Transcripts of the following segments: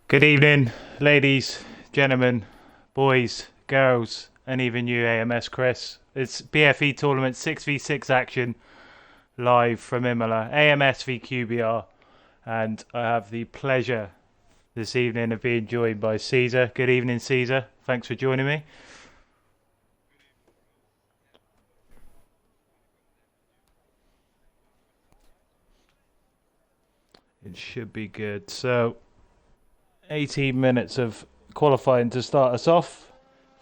Good evening, ladies, gentlemen, boys, girls, and even you, AMS Chris. It's BFE tournament 6v6 action live from Imola, AMS v QBR, and I have the pleasure this evening of being joined by Ceasar. Good evening, Ceasar. Thanks for joining me. It should be good. So, 18 minutes of qualifying to start us off.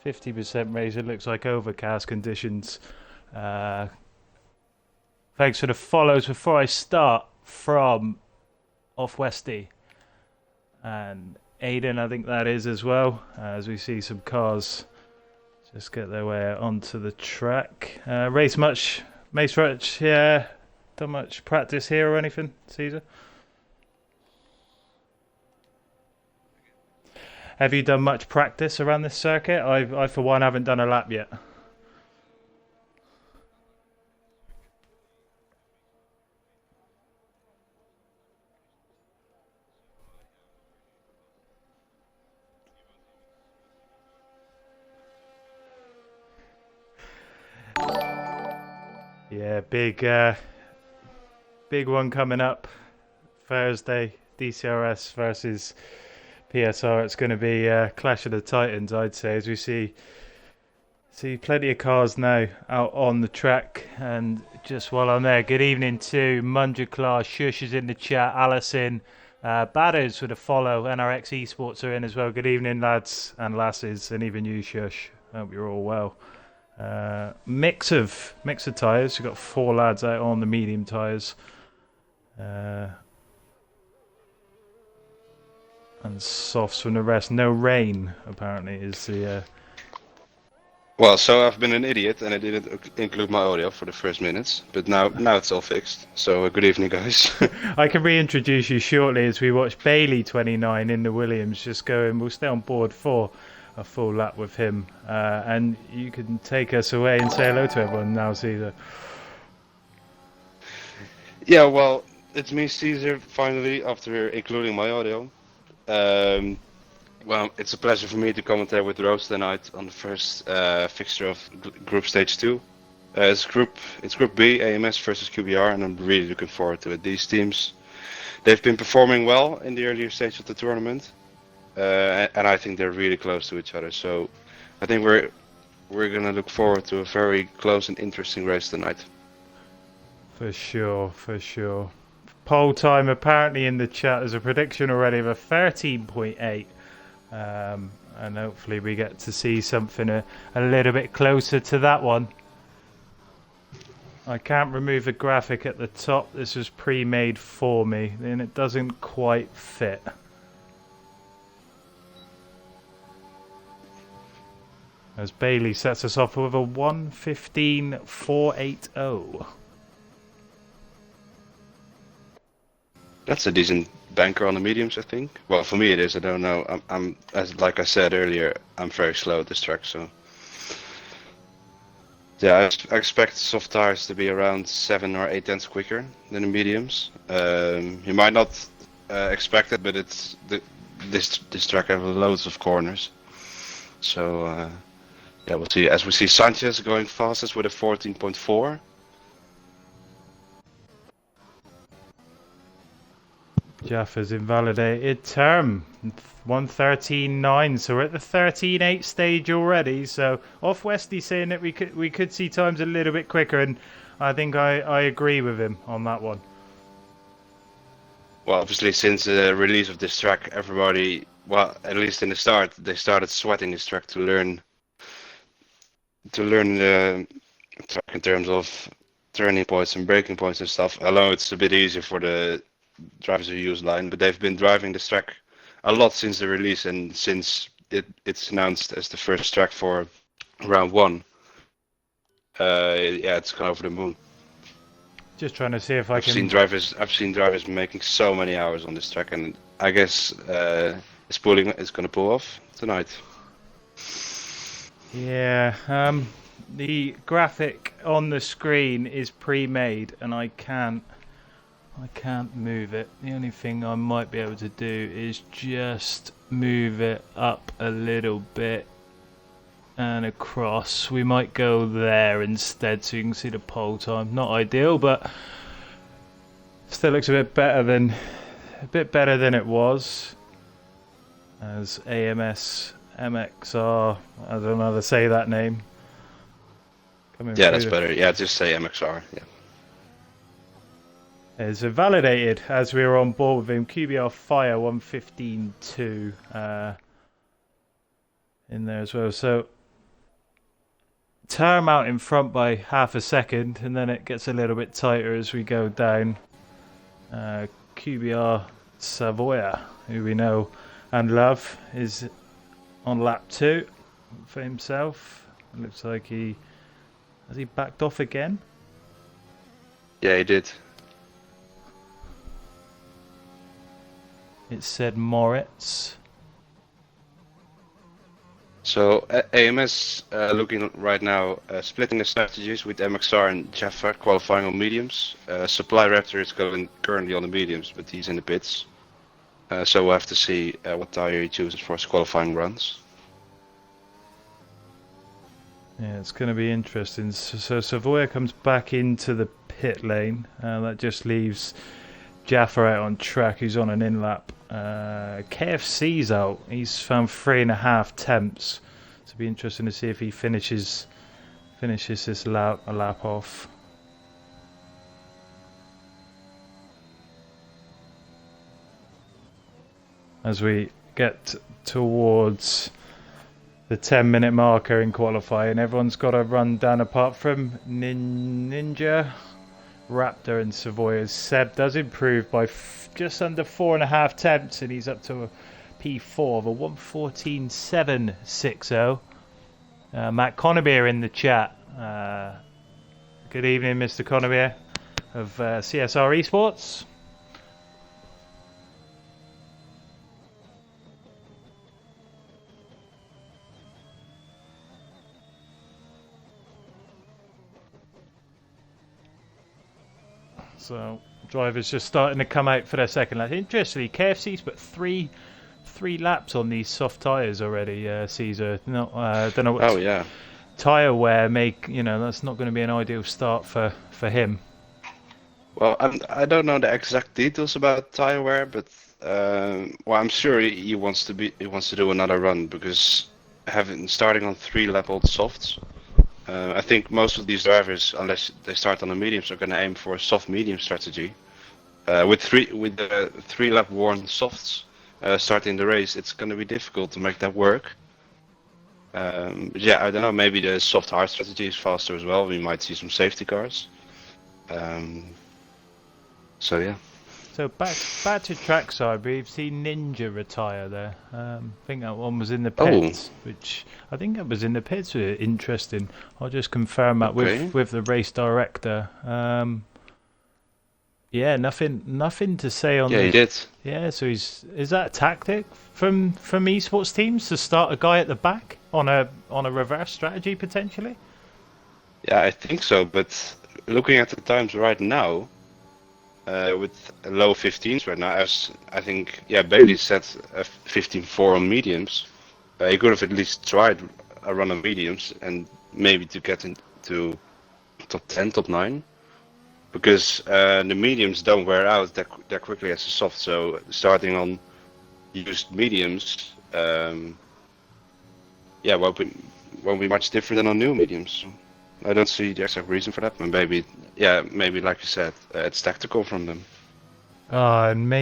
50% race. It looks like overcast conditions. Thanks for the follows. Before I start, from Off Westy and Aiden, I think that is as well. As we see some cars just get their way onto the track. Race much, yeah. Done much practice here or anything, Ceasar? Have you done much practice around this circuit? I for one, haven't done a lap yet. Yeah, big one coming up Thursday. DCRS versus PSR. It's going to be Clash of the Titans, I'd say, as we see plenty of cars now out on the track. And just while I'm there, good evening to Munja Class, Shush is in the chat, Alison, Batters with a follow, NRX Esports are in as well. Good evening, lads and lasses, and even you, Shush. Hope you're all well. Mix of tyres. We've got 4 lads out on the medium tyres. And softs from the rest. No rain, apparently, is the... Well, so I've been an idiot and I didn't include my audio for the first minutes, but now it's all fixed. So good evening, guys. I can reintroduce you shortly as we watch Bailey 29 in the Williams just going. We'll stay on board for a full lap with him, and you can take us away and say hello to everyone now, Ceasar. Yeah, well, it's me, Ceasar, finally, after including my audio. Well, it's a pleasure for me to commentate with Rose tonight on the first fixture of Group Stage 2. It's Group B, AMS versus QBR, and I'm really looking forward to it. These teams, they've been performing well in the earlier stage of the tournament, and I think they're really close to each other. So I think we're gonna look forward to a very close and interesting race tonight. For sure. Poll time apparently in the chat. There's a prediction already of a 13.8. And hopefully we get to see something a little bit closer to that one. I can't remove the graphic at the top. This was pre-made for me, and it doesn't quite fit. As Bailey sets us off with a 1:15.480. That's a decent banker on the mediums, I think. Well, for me it is. I don't know. I'm as like I said earlier, I'm very slow at this track, so yeah, I expect soft tires to be around 7 or 8 tenths quicker than the mediums. You might not expect it, but it's this track has loads of corners, so yeah, we'll see. As we see Sanchez going fastest with a 14.4. Jaffa's invalidated term 1:13.9, so we're at the 13.8 stage already. So Off Westy saying that we could see times a little bit quicker, and I think I agree with him on that one. Well, obviously since the release of this track, everybody, well, at least in the start, they started sweating this track to learn the track in terms of turning points and braking points and stuff. Although it's a bit easier for the drivers who use line, but they've been driving this track a lot since the release and since it's announced as the first track for round 1. Yeah, it's gone over the moon. Just trying to see if I've seen drivers making so many hours on this track, and I guess it's gonna pull off tonight. Yeah, the graphic on the screen is pre-made, and I can't I can't move it. The only thing I might be able to do is just move it up a little bit and across. We might go there instead so you can see the pole time. Not ideal, but still looks a bit better than it was. As AMS MXR, I don't know how to say that name. Yeah, that's better. Yeah, just say MXR. Yeah. Is validated as we were on board with him. QBR Fire 115.2 in there as well. So term out in front by half a second, and then it gets a little bit tighter as we go down. QBR Savoia, who we know and love, is on lap 2 for himself. It looks like has he backed off again? Yeah, he did. It said Moritz. So AMS looking right now, splitting the strategies with MXR and Jaffa qualifying on mediums. Supply Raptor is currently on the mediums, but he's in the pits. So we'll have to see what tire he chooses for his qualifying runs. Yeah, it's going to be interesting. So Savoia comes back into the pit lane. That just leaves Jaffa out on track, who's on an in-lap. KFC's out. He's found 3.5 temps. So it'll be interesting to see if he finishes this lap off. As we get towards the 10-minute marker in qualifying, everyone's got a run down apart from Ninja, Raptor and Savoia. Seb does improve by just under 4.5 temps, and he's up to a P4 of a 1:14.760. Matt Connerbeer in the chat. Good evening, Mr. Connerbeer of CSR Esports. So drivers just starting to come out for their second lap. Interestingly, KFC's put three laps on these soft tyres already. Ceasar, no, I don't know what. Oh yeah. Tyre wear that's not going to be an ideal start for him. Well, I don't know the exact details about tire wear, but I'm sure he wants to do another run because starting on 3-lap-old softs. I think most of these drivers, unless they start on the mediums, are going to aim for a soft medium strategy. With the 3-lap worn softs starting the race, it's going to be difficult to make that work. But yeah, I don't know. Maybe the soft hard strategy is faster as well. We might see some safety cars. So yeah. So back to trackside, we've seen Ninja retire there. I think that one was in the pits, which I think that was in the pits. Interesting. I'll just confirm that with the race director. Yeah, nothing to say on. Yeah, he did. Yeah, so is that a tactic from esports teams to start a guy at the back on a reverse strategy potentially? Yeah, I think so. But looking at the times right now. With low 15s right now, as I think, Bailey set a 15.4 on mediums. He could have at least tried a run on mediums and maybe to get into top 10, top 9. Because the mediums don't wear out that quickly as a soft, so starting on used mediums, won't be much different than on new mediums. I don't see the exact reason for that, but maybe like you said, it's tactical from them. And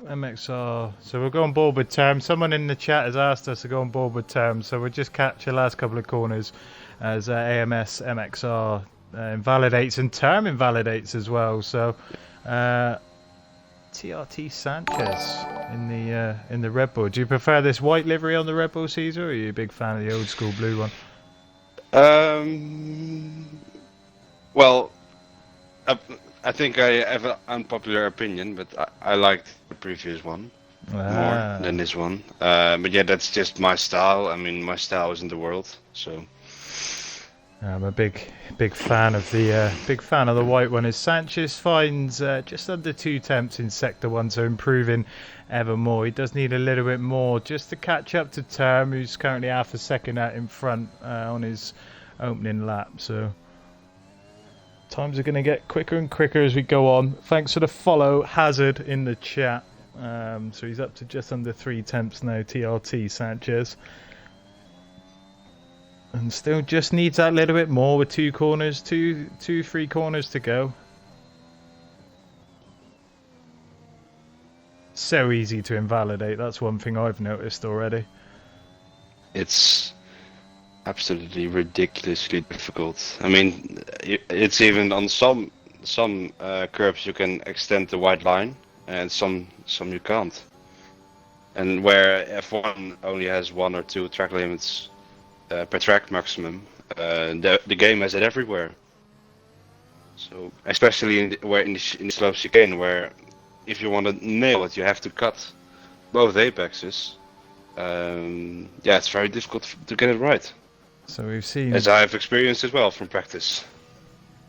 MXR. So we'll go on board with term. Someone in the chat has asked us to go on board with term, so we'll just catch the last couple of corners as AMS MXR invalidates and term invalidates as well. So TRT Sanchez in the Red Bull. Do you prefer this white livery on the Red Bull, Ceasar, or are you a big fan of the old school blue one? Well, I think I have an unpopular opinion, but I liked the previous one more than this one. But yeah, that's just my style. I mean, my style isn't the world, so. I'm a big fan of the white one. As Sanchez finds just under 2 temps in sector 1, so improving ever more. He does need a little bit more just to catch up to Term, who's currently half a second out in front on his opening lap. So times are going to get quicker and quicker as we go on. Thanks for the follow, Hazard, in the chat. So he's up to just under 3 temps now, TRT Sanchez. And still just needs that little bit more with 3 corners to go. So easy to invalidate. That's one thing I've noticed already. It's absolutely ridiculously difficult. I mean, it's even on some curves you can extend the white line, and some you can't. And where F1 only has 1 or 2 track limits per track maximum, the game has it everywhere. So especially in the slope chicane, where if you want to nail it, you have to cut both apexes. Yeah, it's very difficult to get it right. So we've seen, as I've experienced as well from practice.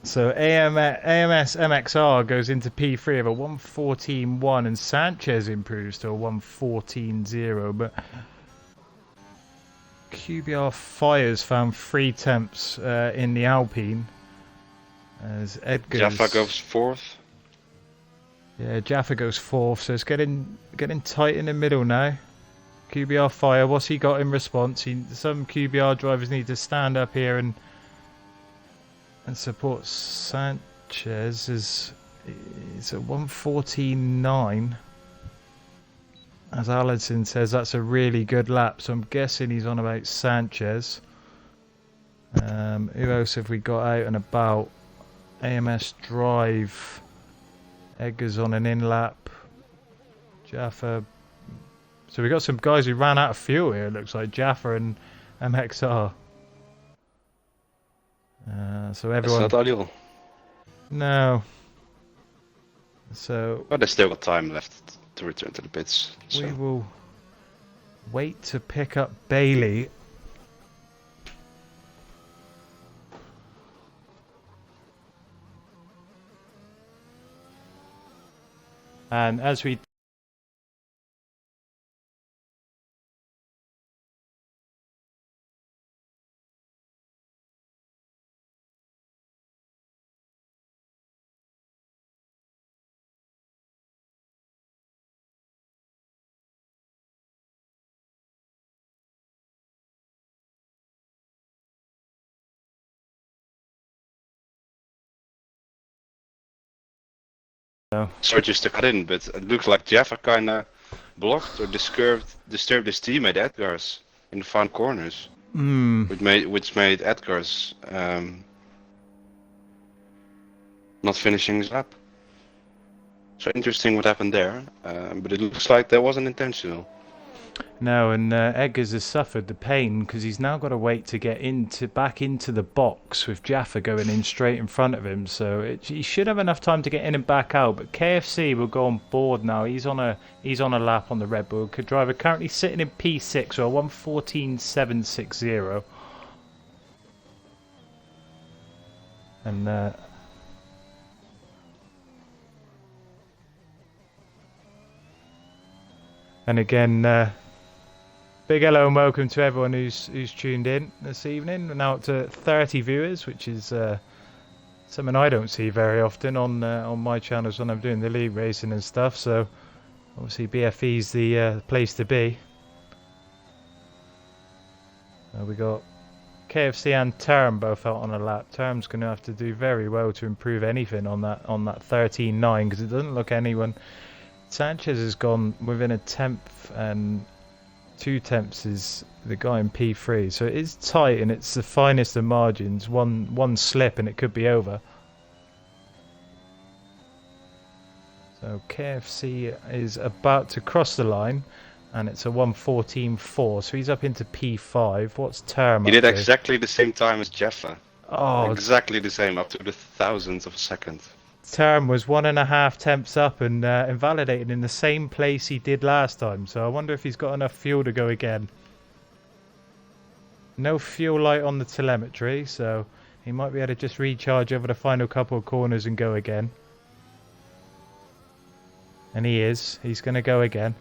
So AMS MXR goes into P3 of a 1:14.1, and Sanchez improves to a 1:14.0, but QBR Fires found 3 temps in the Alpine. As Edgar's... Jaffa goes 4th. Yeah, Jaffa goes 4th, so it's getting tight in the middle now. QBR Fire, what's he got in response? Some QBR drivers need to stand up here and support Sanchez. It's at 1:14.9. As Allison says, that's a really good lap, so I'm guessing he's on about Sanchez. Who else have we got out and about? AMS Drive. Edgar's on an in lap. Jaffa. So we got some guys who ran out of fuel here, it looks like. Jaffa and MXR. So everyone... That's not ideal. No. So... But there's still got time left to return to the pits. So. We will wait to pick up Bailey. And as we... Sorry just to cut in, but it looks like Jaffa kinda blocked or disturbed his teammate Edgar's in the final corners. Which made Edgar's not finishing his lap. So interesting what happened there, but it looks like that wasn't intentional. No, and Edgar's has suffered the pain because he's now got to wait to get back into the box with Jaffa going in straight in front of him. So he should have enough time to get in and back out. But KFC will go on board now. He's on a lap on the Red Bull. Driver currently sitting in P6 or 1:14.760. And again. Big hello and welcome to everyone who's tuned in this evening. We're now up to 30 viewers, which is something I don't see very often on my channels when I'm doing the league racing and stuff. So obviously BFE's the place to be. We got KFC and Term both out on a lap. Term's going to have to do very well to improve anything on that 13.9 because it doesn't look anyone. Sanchez has gone within a tenth and 2 temps is the guy in P3, so it is tight and it's the finest of margins. One slip and it could be over. So KFC is about to cross the line and it's a 1:14.4, so he's up into P5. What's Term? He did exactly the same time as Jaffa. Oh, exactly the same, up to the thousandth of a second. Term was 1.5 temps up and invalidated in the same place he did last time, so I wonder if he's got enough fuel to go again. No fuel light on the telemetry, so he might be able to just recharge over the final couple of corners and go again. And he is. He's going to go again.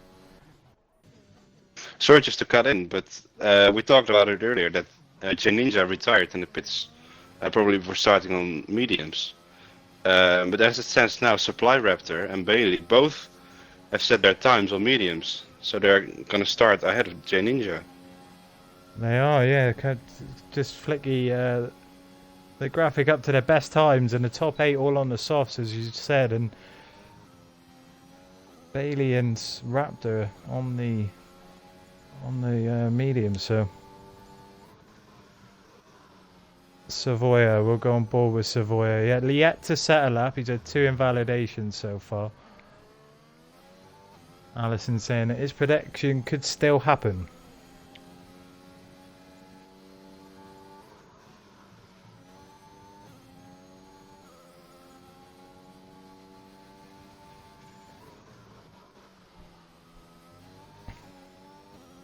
Sorry just to cut in, but we talked about it earlier that J Ninja retired in the pits. Probably for starting on mediums. But as it stands now, Supply Raptor and Bailey both have set their times on mediums. So they're going to start ahead of J Ninja. They are, yeah. Just flicky the graphic up to their best times and the top 8 all on the softs, as you said. And Bailey and Raptor on the medium, so Savoia, we'll go on board with Savoia. Yet to set a lap. He's had 2 invalidations so far. Allison saying that his prediction could still happen.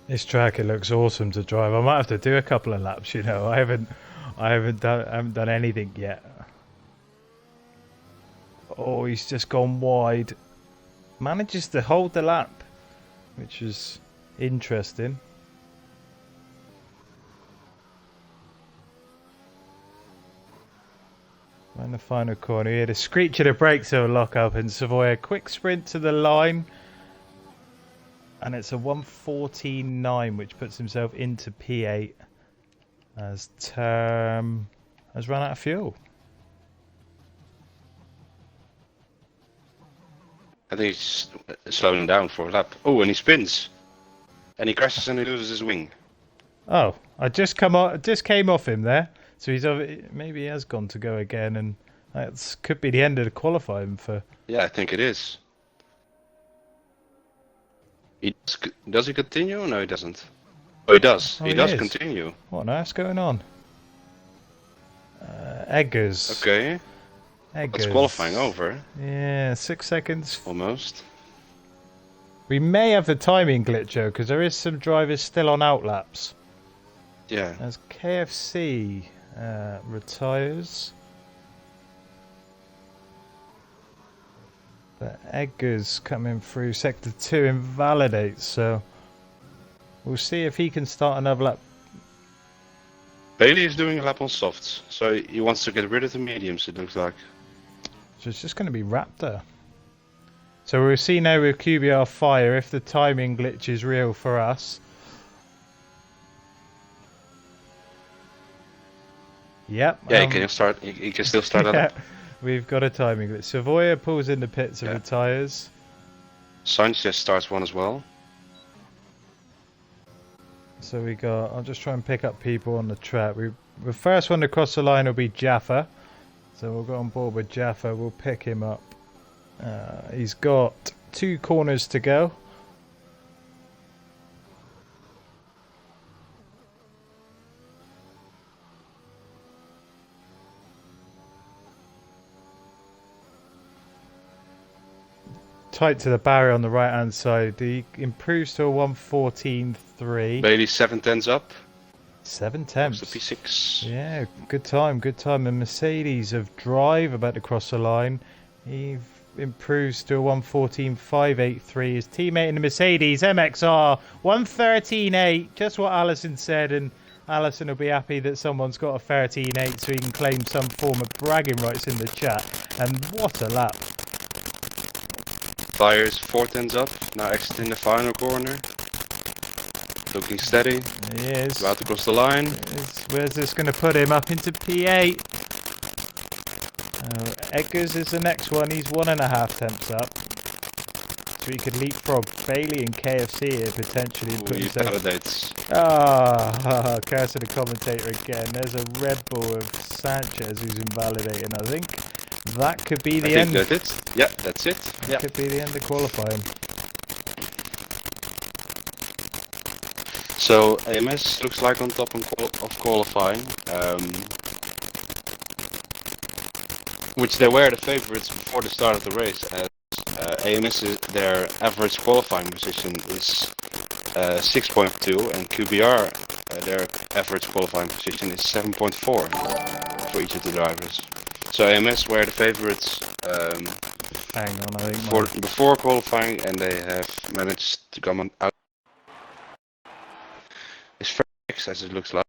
This track, it looks awesome to drive. I might have to do a couple of laps, you know. I haven't done anything yet. Oh, he's just gone wide. Manages to hold the lap, which is interesting. In the final corner, he had a screech of the brakes to lock up, and Savoia quick sprint to the line. And it's a 1:14.9, which puts himself into P8 as Term has run out of fuel. I think he's slowing down for a lap. Oh, and he spins. And he crashes and he loses his wing. Oh, I just came off him there. So maybe he has gone to go again, and that could be the end of the qualifying for... Yeah, I think it is. Does he continue? No, he doesn't. Oh, he does. Oh, he does continue. What on earth's going on? Eggers. Okay. Eggers. That's qualifying over. Yeah, 6 seconds. Almost. We may have the timing glitch, though, because there is some drivers still on outlaps. Yeah. As KFC retires. But Eggers coming through sector 2 invalidates, so we'll see if he can start another lap. Bailey is doing a lap on softs, so he wants to get rid of the mediums, it looks like. So it's just going to be Raptor. So we'll see now with QBR Fire if the timing glitch is real for us. Yep. Yeah, he can start. He can still start yeah, up. we've got a timing glitch. Savoia pulls in the pits and retires. Sanchez starts one as well. So we got. I'll just try and pick up people on the track. The first one to cross the line will be Jaffa. So we'll go on board with Jaffa. We'll pick him up. He's got 2 corners to go. Tight to the barrier on the right hand side. He improves to a 1:14.3. Bailey 7/10s up. 7 temps. The P6. Yeah, good time, good time. And Mercedes of Drive about to cross the line. He improves to a 1:14.583. His teammate in the Mercedes MXR 1:13.8. Just what Allison said, and Allison will be happy that someone's got a 13.8 so he can claim some form of bragging rights in the chat. And what a lap. Fires 4/10s up. Now exiting the final corner. Looking steady. He is. About to cross the line. Where's this going to put him? Up into P8. Eggers is the next one. He's 1.5 temps up. So he could leapfrog Bailey and KFC here potentially. Ooh, he validates. Ah, curse of the commentator again. There's a Red Bull of Sanchez who's invalidating, I think. That could be the end. I think that's it. Yeah, that's it. That could be the end of qualifying. So AMS looks like on top of qualifying, which they were the favorites before the start of the race. As AMS, their average qualifying position is 6.2, and QBR their average qualifying position is 7.4 for each of the drivers. So AMS were the favorites Hang on, I think before qualifying, and they have managed to come out. It's fixed as it looks like.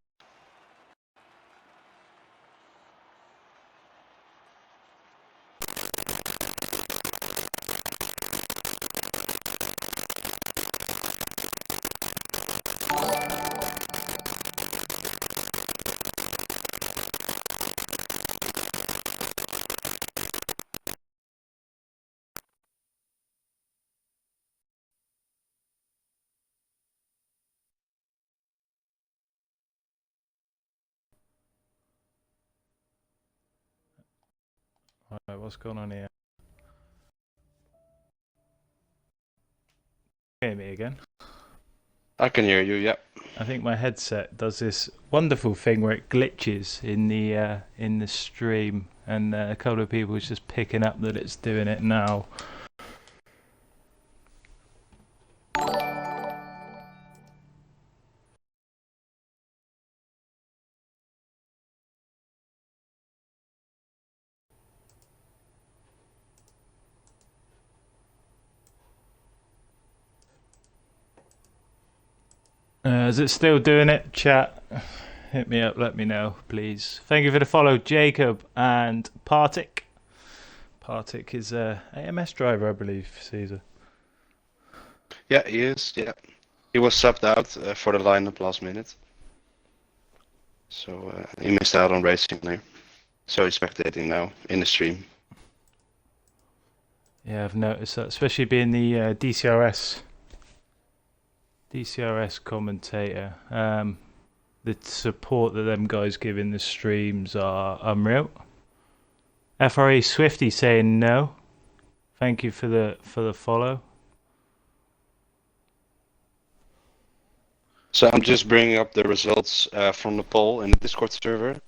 Alright, what's going on here? Hear me again? I can hear you, yeah. I think my headset does this wonderful thing where it glitches in the stream, and a couple of people is just picking up that it's doing it now. Is it still doing it? Chat, hit me up, let me know, please. Thank you for the follow, Jacob and Partik. Partik is a AMS driver, I believe, Ceasar. Yeah, he is, yeah. He was subbed out for the lineup last minute. So he missed out on racing there. So he's spectating now in the stream. Yeah, I've noticed that, especially being the DCRS commentator. The support that them guys give in the streams are unreal. FRE Swifty saying no. Thank you for the follow. So I'm just bringing up the results from the poll in the Discord server.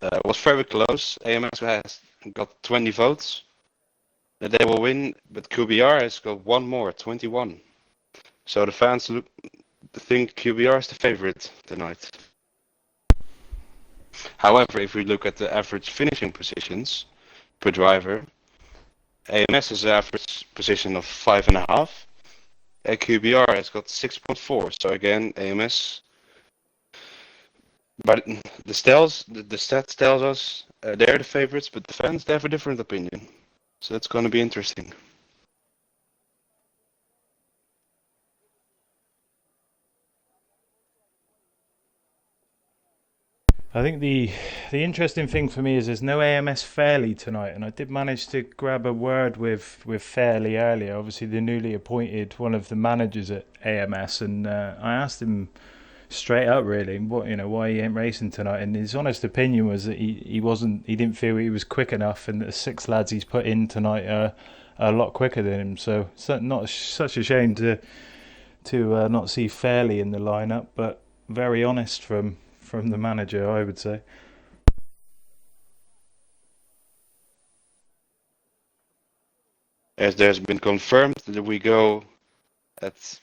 It was very close. AMS has got 20 votes. They will win, but QBR has got one more, 21. So the fans think QBR is the favorite tonight. However, if we look at the average finishing positions per driver, AMS has an average position of 5.5, and QBR has got 6.4. So again, AMS. But the stats tells us they're the favorites, but the fans, they have a different opinion. So that's going to be interesting. I think the interesting thing for me is there's no AMS Fairley tonight, and I did manage to grab a word with Fairley earlier, obviously the newly appointed one of the managers at AMS, and I asked him straight up really why he ain't racing tonight, and his honest opinion was that he didn't feel he was quick enough, and the 6 lads he's put in tonight are a lot quicker than him. So not such a shame to not see Fairley in the lineup, but very honest from the manager, I would say. As there's been confirmed that we go at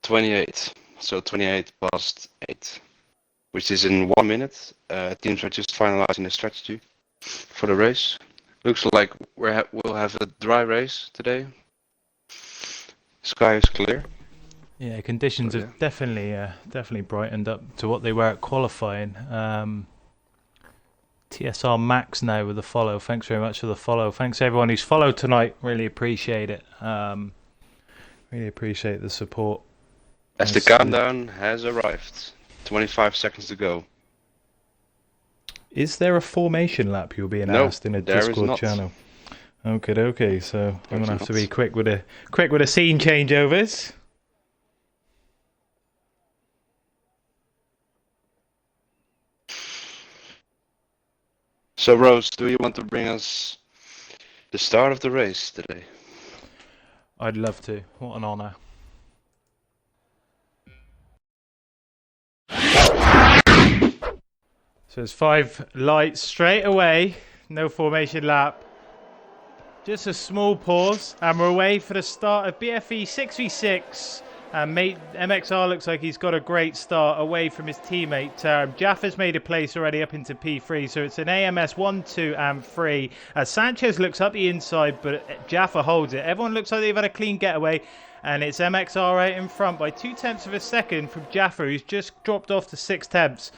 28, so 28 past 8, which is in 1 minute. Teams are just finalizing the strategy for the race. Looks like we'll have a dry race today. Sky is clear. Yeah, conditions have definitely brightened up to what they were at qualifying. TSR Max now with the follow. Thanks very much for the follow. Thanks everyone who's followed tonight. Really appreciate it. Really appreciate the support. As the countdown has arrived, 25 seconds to go. Is there a formation lap you're being asked in a Discord channel? Okay. So I'm gonna have to be quick with the scene changeovers. So Rose, do you want to bring us the start of the race today? I'd love to. What an honour. So it's 5 lights straight away. No formation lap. Just a small pause, and we're away for the start of BFE 6v6 MXR looks like he's got a great start away from his teammate Term. Jaffa's made a place already up into P3, so it's an AMS 1, 2 and 3. Sanchez looks up the inside, but Jaffa holds it. Everyone looks like they've had a clean getaway, and it's MXR out in front by 0.2 of a second from Jaffa, who's just dropped off to 0.6.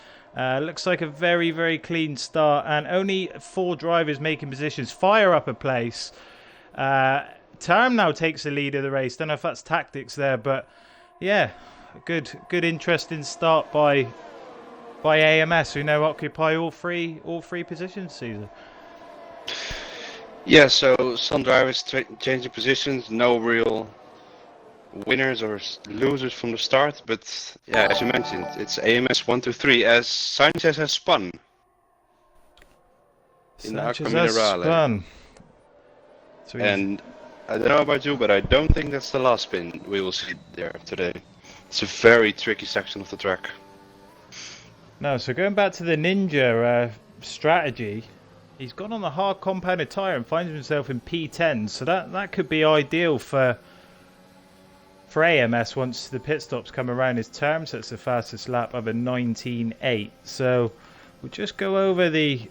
Looks like a very, very clean start, and only 4 drivers making positions. Fire up a place. Term now takes the lead of the race. Don't know if that's tactics there, but yeah, good, interesting start by AMS, who now occupy all three positions. Ceasar. Yeah, so some drivers changing positions, no real winners or losers from the start, but yeah, as you mentioned, it's AMS 1, 2, 3 as Sanchez has spun. Sanchez has spun. And I don't know about you, but I don't think that's the last spin we will see there today. It's a very tricky section of the track. No, so going back to the Ninja strategy, he's gone on the hard compounded tyre and finds himself in P10, so that could be ideal for AMS once the pit stops come around his term. So it's the fastest lap of a 19.8. So we'll just go over the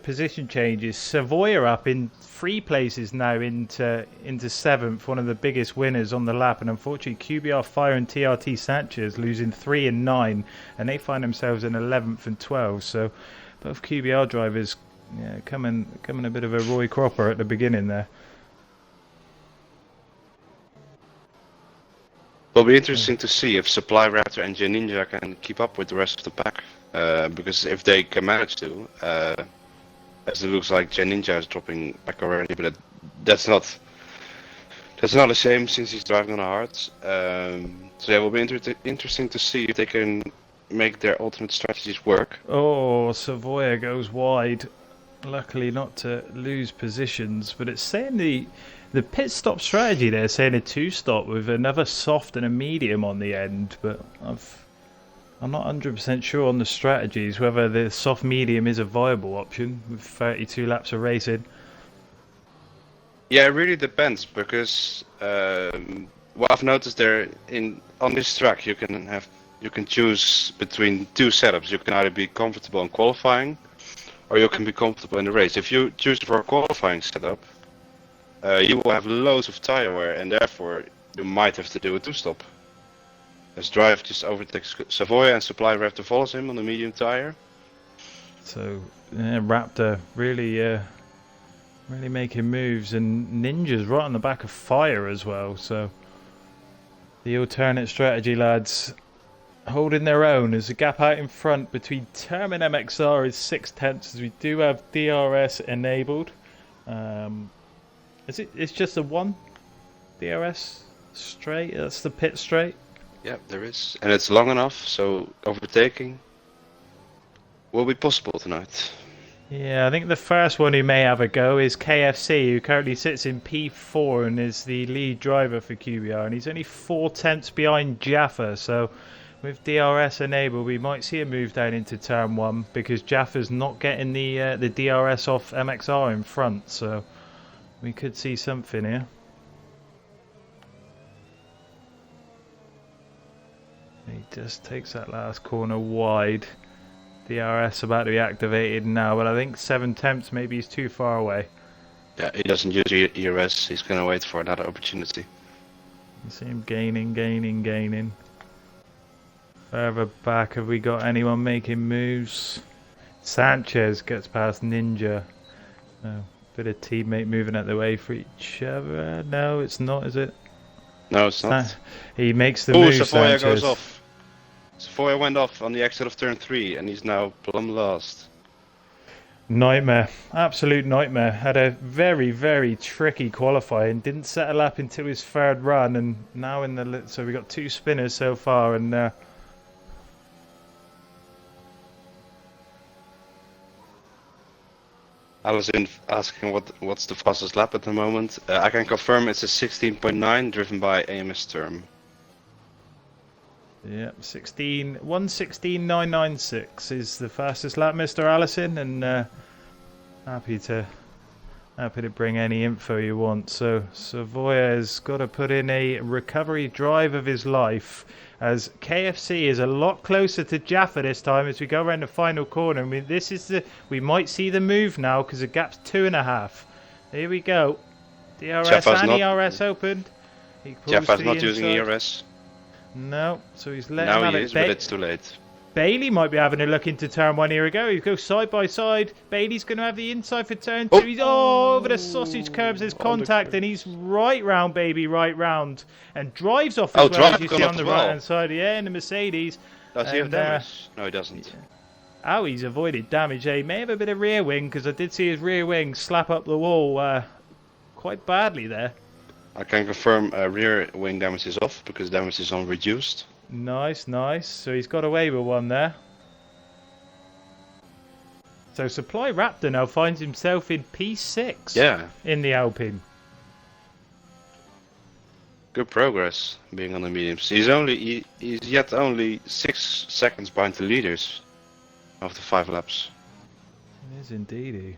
position changes. Savoia up in 3 places now into 7th, one of the biggest winners on the lap, and unfortunately QBR, Fire and TRT Sanchez losing 3 and 9, and they find themselves in 11th and 12th. So both QBR drivers coming a bit of a Roy Cropper at the beginning there. It'll be interesting to see if Supply Raptor and J Ninja can keep up with the rest of the pack. Because if they can manage to, as it looks like J Ninja is dropping back already, but that's not a shame since he's driving on the hards. So yeah, it will be interesting to see if they can make their ultimate strategies work. Oh, Savoia goes wide. Luckily not to lose positions, but it's saying the pit stop strategy there, saying a 2-stop with another soft and a medium on the end, but I'm not 100% sure on the strategies whether the soft medium is a viable option with 32 laps of racing. Yeah, it really depends, because what I've noticed there on this track, you can choose between 2 setups. You can either be comfortable in qualifying, or you can be comfortable in the race. If you choose for a qualifying setup, you will have loads of tire wear, and therefore you might have to do a 2-stop. As Drive just overtakes Savoia and Supply Raptor follows him on the medium tire. So Raptor really making moves, and Ninja's right on the back of Fire as well. So the alternate strategy lads holding their own as the gap out in front between Term and MXR is 0.6, as we do have DRS enabled. It's just a 1 DRS straight. That's the pit straight. Yeah, there is, and it's long enough, so overtaking will be possible tonight. Yeah, I think the first one who may have a go is KFC, who currently sits in P4 and is the lead driver for QBR, and he's only 0.4 behind Jaffa. So with DRS enabled, we might see a move down into turn 1 because Jaffa's not getting the DRS off MXR in front, so we could see something here. He just takes that last corner wide. DRS about to be activated now, but I think 0.7 maybe he's too far away. Yeah, he doesn't use ERS, he's going to wait for another opportunity. You see him gaining. Further back, have we got anyone making moves? Sanchez gets past Ninja. Oh, bit of teammate moving out the way for each other. No, it's not, is it? No, it's not. He makes the move. Savoia goes off. Savoia went off on the exit of turn 3 and he's now plumb last. Nightmare. Absolute nightmare. Had a very, very tricky qualifying. Didn't settle up until his 3rd run, and now in the... So we got 2 spinners so far, and... Alison asking what's the fastest lap at the moment. I can confirm it's a 16.9 driven by AMS Term. Yep, 1:16.996 is the fastest lap, Mr. Allison, and happy to Happy to bring any info you want. So Savoia has got to put in a recovery drive of his life, as KFC is a lot closer to Jaffa this time as we go around the final corner. I mean, we might see the move now because the gap's 2.5. Here we go. DRS Jaffa's and not, ERS opened. Jaffa's not using ERS. No, so he's letting Now have he it. is, but it's too late. Bailey might be having a look into turn 1. Here we go. He goes side by side. Bailey's going to have the inside for turn 2. He's over the sausage curbs. There's contact, and he's right round, baby, right round, and drives off as well, as you see on the right hand side. Yeah, in the Mercedes. Does he have damage? No, he doesn't. Oh, he's avoided damage. He may have a bit of rear wing, because I did see his rear wing slap up the wall quite badly there. I can confirm rear wing damage is off because damage is on reduced. Nice, nice. So he's got away with one there. So Supply Raptor now finds himself in P6. Yeah. In the Alpine. Good progress being on the mediums. He's yet only 6 seconds behind the leaders after 5 laps. It is indeed.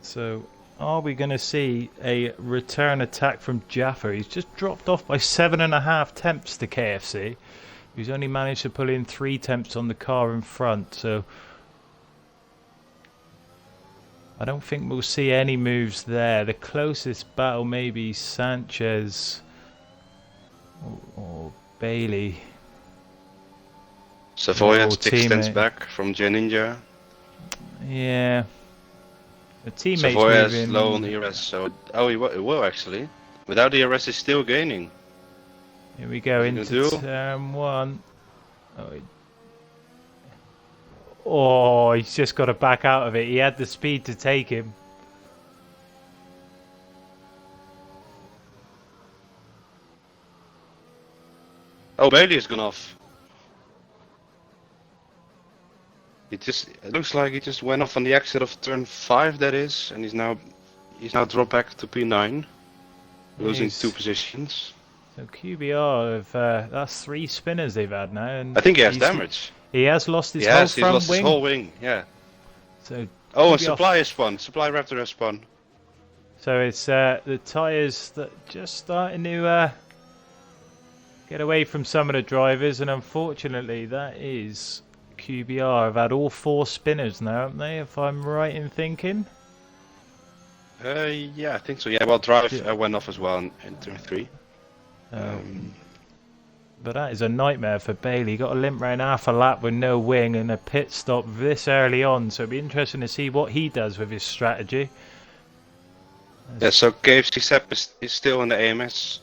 So are we going to see a return attack from Jaffa? He's just dropped off by 7.5 tenths to KFC. He's only managed to pull in 3 tenths on the car in front. So I don't think we'll see any moves there. The closest battle may be Sanchez or Bailey. Savoia 6 tenths back from Ninja. Yeah. The teammates Savoia is moving low on the ERS, so it will actually. Without the ERS, he's still gaining. Here we go into turn 1. Oh, he's just got to back out of it. He had the speed to take him. Oh, Bailey has gone off. It looks like he just went off on the exit of turn 5, that is, and he's now dropped back to P9, losing 2 positions. So QBR that's 3 spinners they've had now, and I think he has damage. He has lost his He's lost his whole wing. Yeah. So and Supply has spun. Supply Raptor has spun. So it's the tyres that just starting to get away from some of the drivers, and unfortunately that is QBR have had all 4 spinners now, haven't they, if I'm right in thinking? Yeah, I think so. Yeah, well, Drive went off as well in turn 3. But that is a nightmare for Bailey. He got a limp round half a lap with no wing and a pit stop this early on, so it'll be interesting to see what he does with his strategy. Yeah, so KFC Sepp is still in the AMS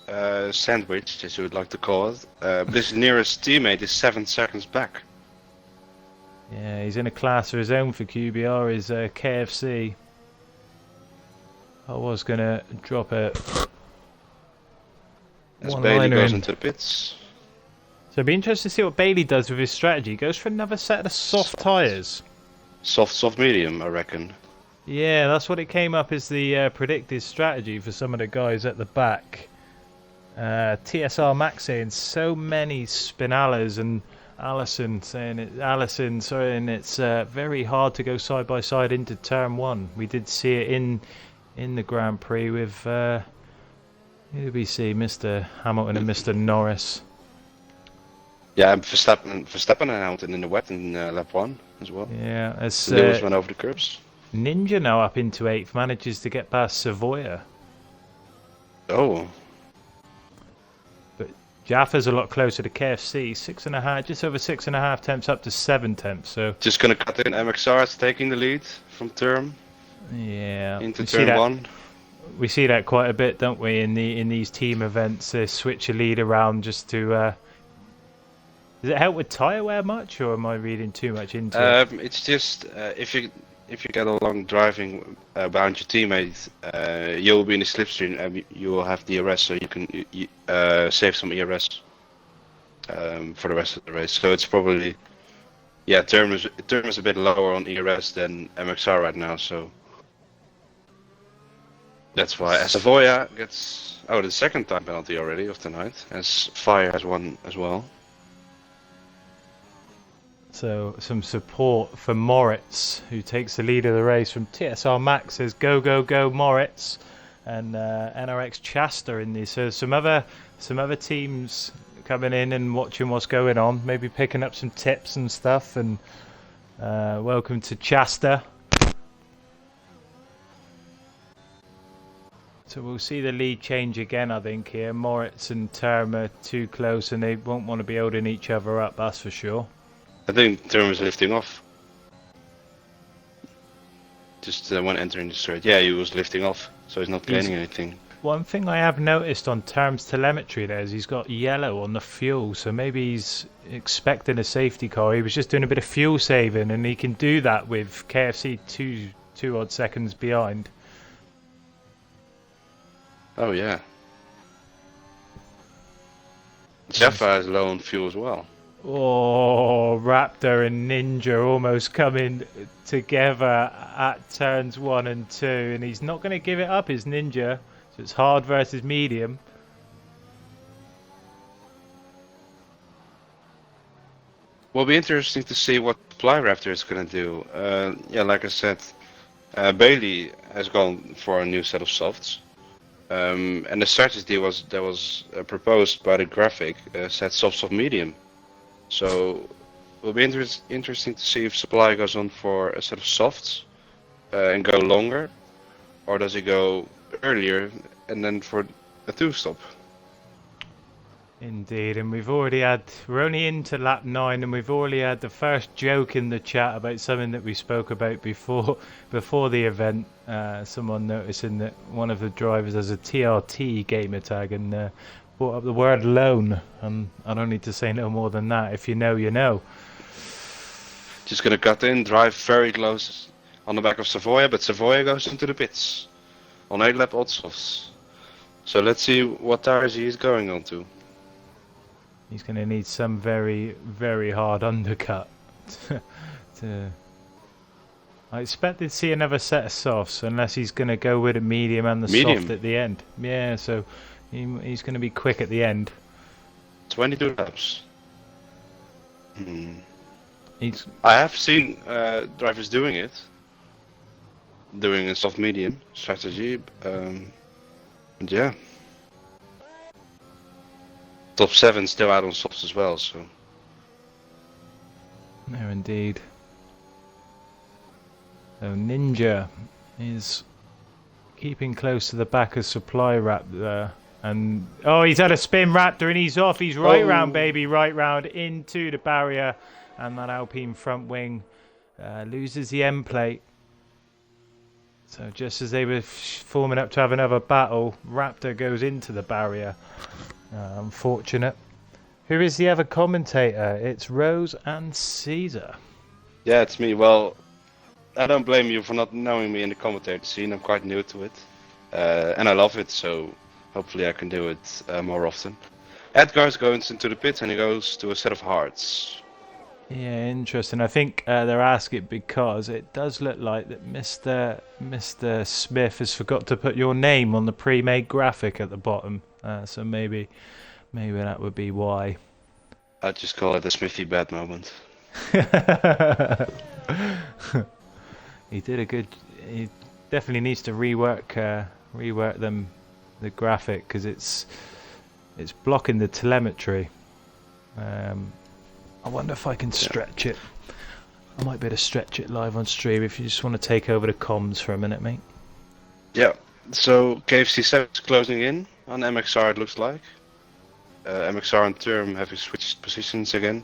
sandwich, as you would like to call it. But his nearest teammate is 7 seconds back. Yeah, he's in a class of his own for QBR, is KFC. I was going to drop a as Bailey goes into the pits. So it'd be interesting to see what Bailey does with his strategy. He goes for another set of soft tyres. Soft medium, I reckon. Yeah, that's what it came up as the predicted strategy for some of the guys at the back. TSR Max saying so many Spinalas, and Allison saying and it's very hard to go side by side into turn 1. We did see it in the Grand Prix with who did we see? Mr. Hamilton and Mr. Norris. Yeah, and Verstappen and Hamilton in the wet in lap 1 as well. Yeah, as Lewis went over the curbs. Ninja now up into 8th, manages to get past Savoia. Oh. But Jaffa's a lot closer to KFC, 6.5, just over 6.5 tenths up to 7 tenths. So just gonna cut in. MXR taking the lead from turn. Yeah. Into turn 1. We see that quite a bit, don't we? In these team events, they switch a lead around just to. Does it help with tyre wear much, or am I reading too much into it? It's just if you get along driving behind your teammate, you'll be in the slipstream and you will have DRS, so you can save some ERS for the rest of the race. So it's probably, yeah, term is a bit lower on ERS than MXR right now, so that's why. Savoia gets the second time penalty already of the night, as Fire has one as well. So some support for Moritz, who takes the lead of the race from TSR Max. Says go go go Moritz, and NRX Chasta in these. So some other teams coming in and watching what's going on, maybe picking up some tips and stuff. And welcome to Chasta. So we'll see the lead change again, I think, here. Moritz and Term are too close and they won't want to be holding each other up, that's for sure. I think Term is lifting off. Just when entering the straight. Yeah, he was lifting off, so he's not gaining anything. One thing I have noticed on Term's telemetry there is he's got yellow on the fuel, so maybe he's expecting a safety car. He was just doing a bit of fuel saving, and he can do that with KFC two odd seconds behind. Oh yeah. Jaffa is low on fuel as well. Oh, Raptor and Ninja almost coming together at turns 1 and 2, and he's not going to give it up, his Ninja. So it's hard versus medium. Will be interesting to see what Fly Raptor is going to do. Yeah, like I said, Bailey has gone for a new set of softs. And the strategy that was proposed by the graphic set softs of medium. So it will be interesting to see if Supply goes on for a set of softs and go longer, or does he go earlier and then for a 2-stop. Indeed, and we're only into lap 9, and we've already had the first joke in the chat about something that we spoke about before the event. Someone noticing that one of the drivers has a TRT gamer tag and brought up the word lone, and I don't need to say no more than that. If you know, you know. Just gonna cut in, drive very close on the back of Savoia, but Savoia goes into the pits on 8-lap odd softs. So let's see what tires he is going on to. He's going to need some very, very hard undercut. I expect to see another set of softs, unless he's going to go with a medium and the soft at the end. Yeah, so he's going to be quick at the end. 22 laps. I have seen drivers doing it. Doing a soft medium strategy. And yeah. Top 7 still out on softs as well, so. No, indeed. So Ninja is keeping close to the back of Supply Raptor, and oh, he's had a spin Raptor and he's off. He's right round, baby, right round into the barrier, and that Alpine front wing loses the end plate. So just as they were forming up to have another battle, Raptor goes into the barrier. Unfortunate. Who is the other commentator? It's Rose and Ceasar. Yeah, it's me. Well, I don't blame you for not knowing me in the commentator scene. I'm quite new to it. And I love it, so hopefully I can do it more often. Edgar's goes into the pits and he goes to a set of hearts. Yeah, interesting. I think they're asking because it does look like that Mr. Smith has forgot to put your name on the pre-made graphic at the bottom. So maybe that would be why. I'd just call it a Smithy bad moment. He did a good. He definitely needs to rework the graphic, because it's blocking the telemetry. I wonder if I can stretch it. I might be able to stretch it live on stream if you just want to take over the comms for a minute, mate. Yeah. So KFC 7 is closing in on MXR, it looks like. MXR and Term having switched positions again.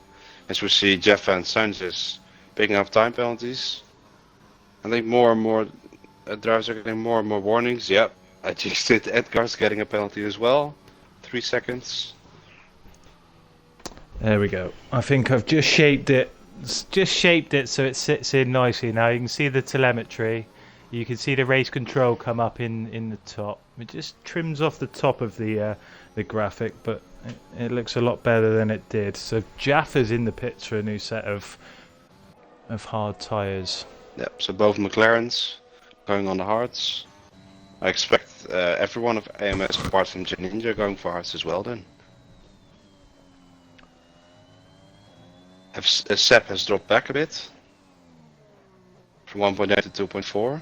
As we see Jeff and Sanchez picking up time penalties. I think more and more drivers are getting more and more warnings. Yep, I just did. Edgar's getting a penalty as well. 3 seconds. There we go. I think I've just shaped it so it sits in nicely now. You can see the telemetry. You can see the race control come up in the top. It just trims off the top of the graphic, but it looks a lot better than it did. So Jaffa's in the pits for a new set of hard tyres. Yep, so both McLarens going on the hards. I expect every one of AMS apart from Ninja going for hards as well then. Seb has dropped back a bit from 1.8 to 2.4.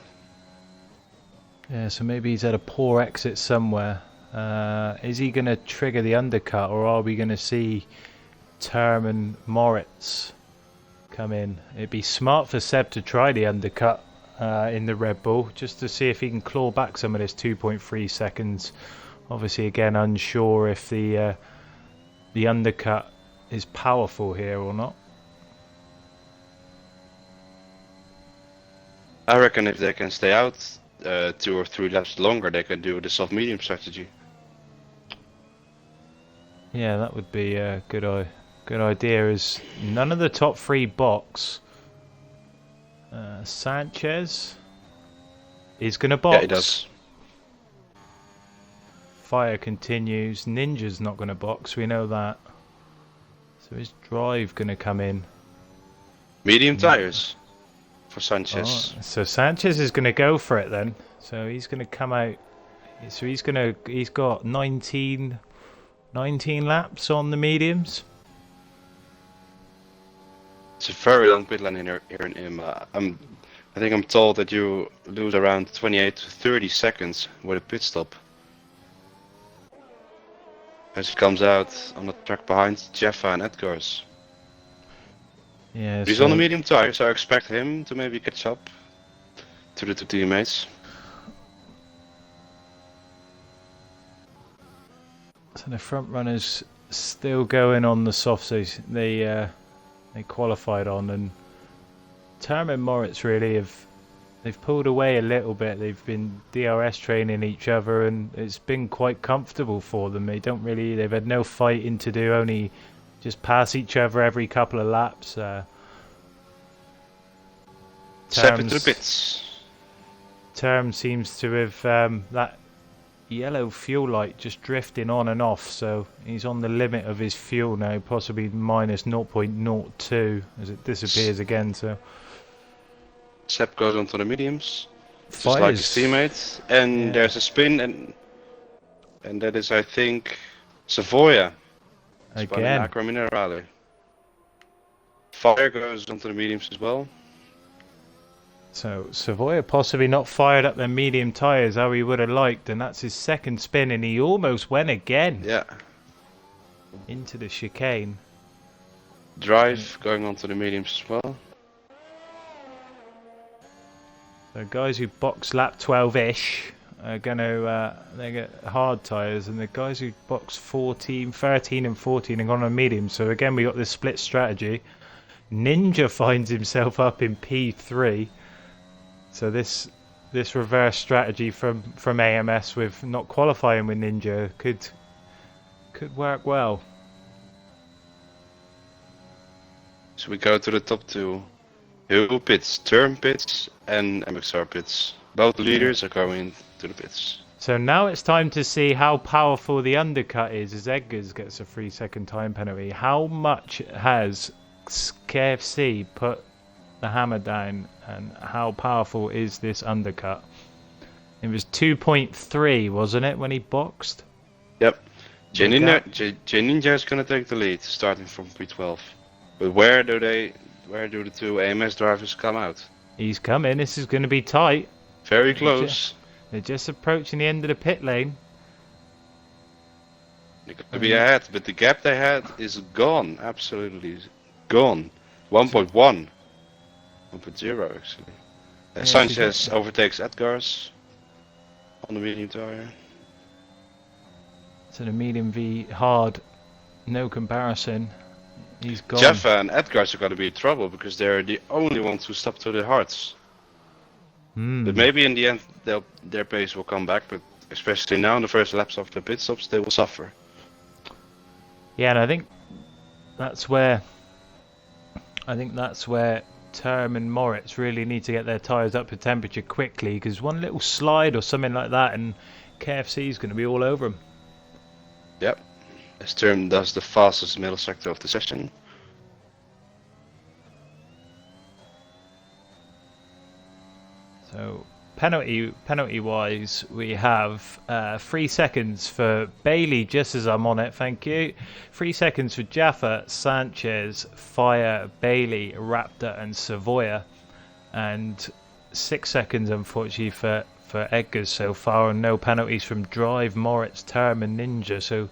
Yeah, so maybe he's had a poor exit somewhere. Is he going to trigger the undercut, or are we going to see Term and Moritz come in? It'd be smart for Seb to try the undercut in the Red Bull, just to see if he can claw back some of this 2.3 seconds. Obviously, again, unsure if the undercut is powerful here or not. I reckon if they can stay out 2 or 3 laps longer, they can do the soft-medium strategy. Yeah, that would be a good idea. Is none of the top 3 box. Sanchez is going to box. Yeah, he does. Fire continues. Ninja's not going to box. We know that. So is Drive going to come in? Medium tires for Sanchez. Oh, so Sanchez is going to go for it then. So he's going to come out. So he's got 19 laps on the mediums. It's a very long pit lane here in IMA. I think I'm told that you lose around 28 to 30 seconds with a pit stop. As he comes out on the track behind Jeffa and Edgars. Yeah, He's on the medium tire, so I expect him to maybe catch up to the 2 teammates. So the front runners still going on the softs they qualified on, and Term and Moritz really they've pulled away a little bit. They've been DRS training each other, and it's been quite comfortable for them. They've had no fighting to do, only just pass each other every couple of laps. Step into the pits. Term seems to have that yellow fuel light just drifting on and off, so he's on the limit of his fuel now, possibly minus 0.02 as it disappears again. So Seb goes onto the mediums, just Fires. like his teammate, and Yeah. there's a spin, and that is, I think, Savoia. Again. Acqua Minerale. Fire goes onto the mediums as well. So Savoia possibly not fired up their medium tyres how he would have liked, and that's his second spin, and he almost went again Yeah. into the chicane. Drive going onto the mediums as well. So guys who box lap 12-ish are going to they get hard tyres, and the guys who box 13 and 14 are gone on medium. So again we got this split strategy. Ninja finds himself up in P3. So this reverse strategy from AMS with not qualifying with Ninja could work well. So we go to the top 2. Houkou pits, Term pits, and MXR pits. Both leaders are going to the pits. So now it's time to see how powerful the undercut is as Edgars gets a 3-second time penalty. How much has KFC put the hammer down, and how powerful is this undercut? It was 2.3, wasn't it, when he boxed? Yep. J Ninja is going to take the lead, starting from P12. But where do the 2 AMS drivers come out? He's coming. This is going to be tight. Very close. They're just approaching the end of the pit lane. They could be ahead, but the gap they had is gone. Absolutely gone. 1.1. 1.0 actually. Sanchez overtakes Edgars on the medium tire. So the medium V hard, no comparison. He's gone. Jeffa and Edgars are going to be in trouble because they're the only ones who stop to the hards. But maybe in the end their pace will come back, but especially now in the first laps of the pit stops they will suffer. Yeah, and I think that's where Term and Moritz really need to get their tyres up to temperature quickly, because one little slide or something like that and KFC is going to be all over them. Yep. As Term does the fastest middle sector of the session. So penalty wise, we have 3 seconds for Bailey, just as I'm on it, thank you. 3 seconds for Jaffa, Sanchez, Fire, Bailey, Raptor and Savoia. And 6 seconds unfortunately for Edgar's so far, and no penalties from Drive, Moritz, Term and Ninja. So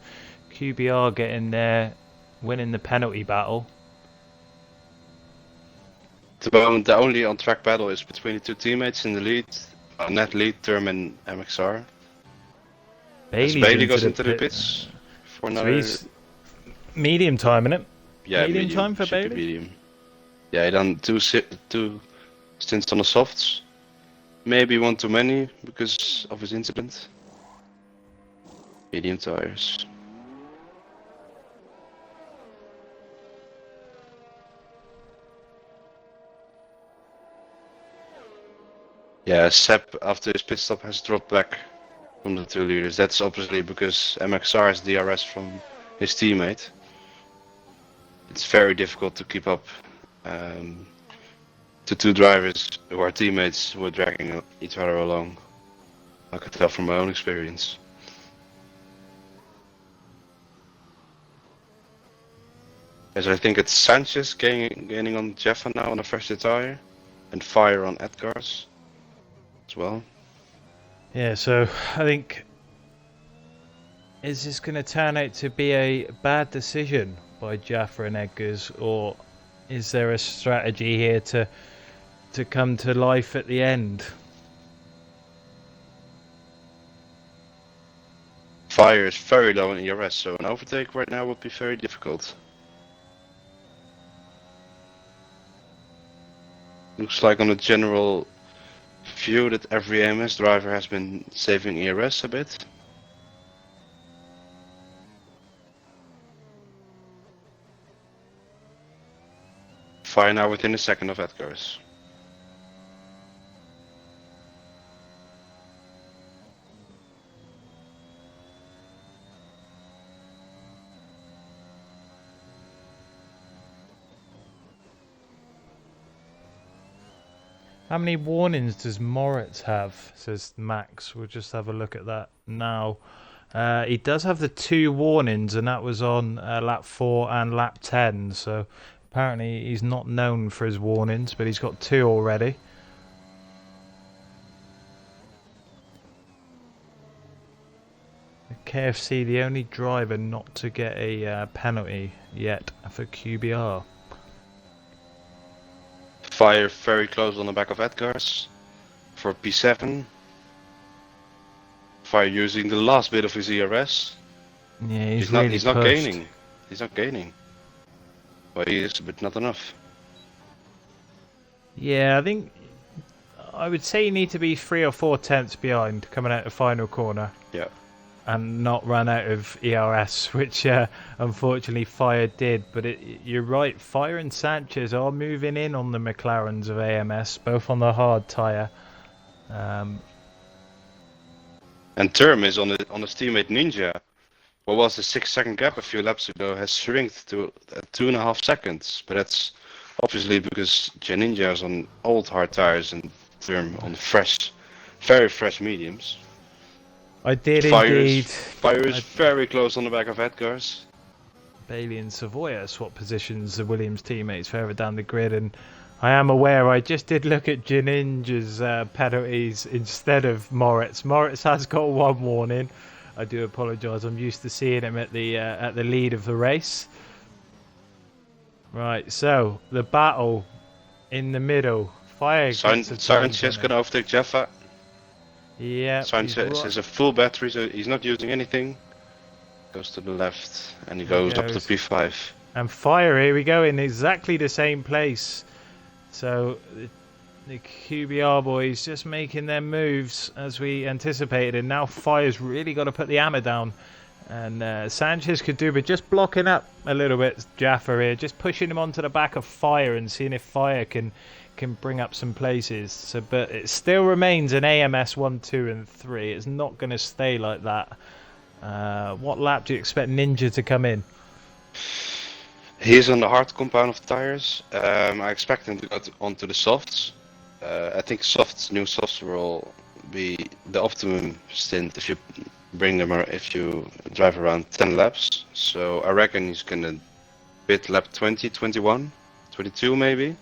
QBR getting there, winning the penalty battle. At the moment, the only on-track battle is between the two teammates in the lead, net lead, Term and MXR. As Bailey goes into the pits for another... medium time, innit? Yeah, medium time for Bailey? Medium. Yeah, he done two stints on the softs. Maybe one too many because of his incident. Medium tires. Yeah, Seb after his pit stop has dropped back from the 2 leaders. That's obviously because MXR has DRS from his teammate. It's very difficult to keep up to 2 drivers who are teammates who are dragging each other along. I could tell from my own experience. As I think it's Sanchez gaining on Jeffa now on a fresh tire, and Fire on Edgar's as well. Yeah, so I think, is this going to turn out to be a bad decision by Jaffa and Edgar's, or is there a strategy here to come to life at the end? Fire is very low in ERS, so an overtake right now would be very difficult. Looks like on a general view that every AMS driver has been saving ERS a bit. Fire now within a second of Edgar's. How many warnings does Moritz have, says Max? We'll just have a look at that now. He does have the 2 warnings, and that was on lap 4 and lap 10. So apparently he's not known for his warnings, but he's got 2 already. KFC, the only driver not to get a penalty yet for QBR. Fire very close on the back of Edgar's for P7. Fire using the last bit of his ERS. Yeah, he's not gaining. He's not gaining. Well, he is, but not enough. Yeah, I would say you need to be 3 or 4 tenths behind coming out the final corner. Yeah. And not run out of ERS, which unfortunately Fire did. But you're right, Fire and Sanchez are moving in on the McLarens of AMS, both on the hard tyre. And Term is on his teammate Ninja. What was the 6-second gap a few laps ago has shrunk to 2.5 seconds. But that's obviously because Ninja is on old hard tyres and Term on fresh, very fresh mediums. I did indeed. Fire is very close on the back of Edgar's. Bailey and Savoia swap positions, the Williams teammates further down the grid, and I am aware I just did look at Ninja's penalties instead of Moritz. Moritz has got 1 warning. I do apologise. I'm used to seeing him at the lead of the race. Right, so the battle in the middle. Fire. Sanchez gonna overtake Jaffa. Yeah. Sanchez has a full battery, so he's not using anything. Goes to the left, and he goes up to P5. And Fire, here we go, in exactly the same place. So the QBR boys just making their moves as we anticipated, and now Fire's really got to put the hammer down. And Sanchez could do, but just blocking up a little bit, Jaffa here, just pushing him onto the back of Fire and seeing if Fire can bring up some places. So, but it still remains an AMS 1, 2 and 3. It's not going to stay like that. What lap do you expect Ninja to come in? He's on the hard compound of tires. I expect him to go onto the softs. I think new softs will be the optimum stint if you if you drive around 10 laps. So I reckon he's gonna bid lap 20, 21, 22 maybe.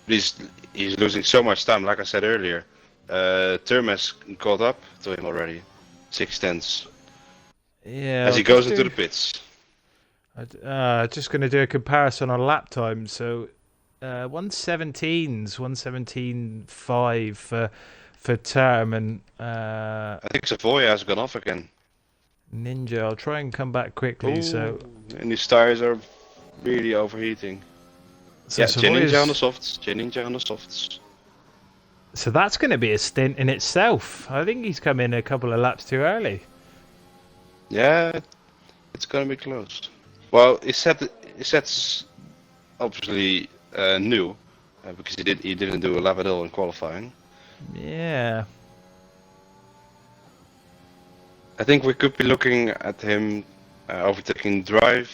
But he's losing so much time, like I said earlier. Term has caught up to him already, 6 tenths. Yeah. As he goes into the pits. Just going to do a comparison on lap time. So 117s, 117.5 for Term, and I think Savoia has gone off again. Ninja. I'll try and come back quickly. Ooh, So and his tires are really overheating. Yeah, Ninja on the softs. Ninja on the softs. So that's going to be a stint in itself. I think he's come in a couple of laps too early. Yeah, it's gonna be close. Well, his set's obviously new because he didn't do a lap at all in qualifying. Yeah. I think we could be looking at him overtaking Drive,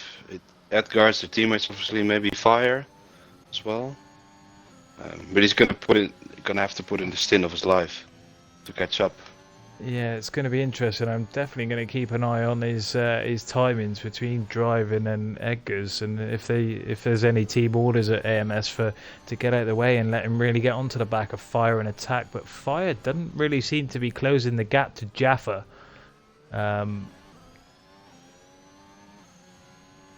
Edgar's, the teammates, obviously maybe Fire as well. But he's gonna have to put in the stint of his life to catch up. Yeah, it's going to be interesting. I'm definitely going to keep an eye on his timings between driving and Edgar's, and if there's any team orders at AMS to get out of the way and let him really get onto the back of Fire and attack. But Fire doesn't really seem to be closing the gap to Jaffa.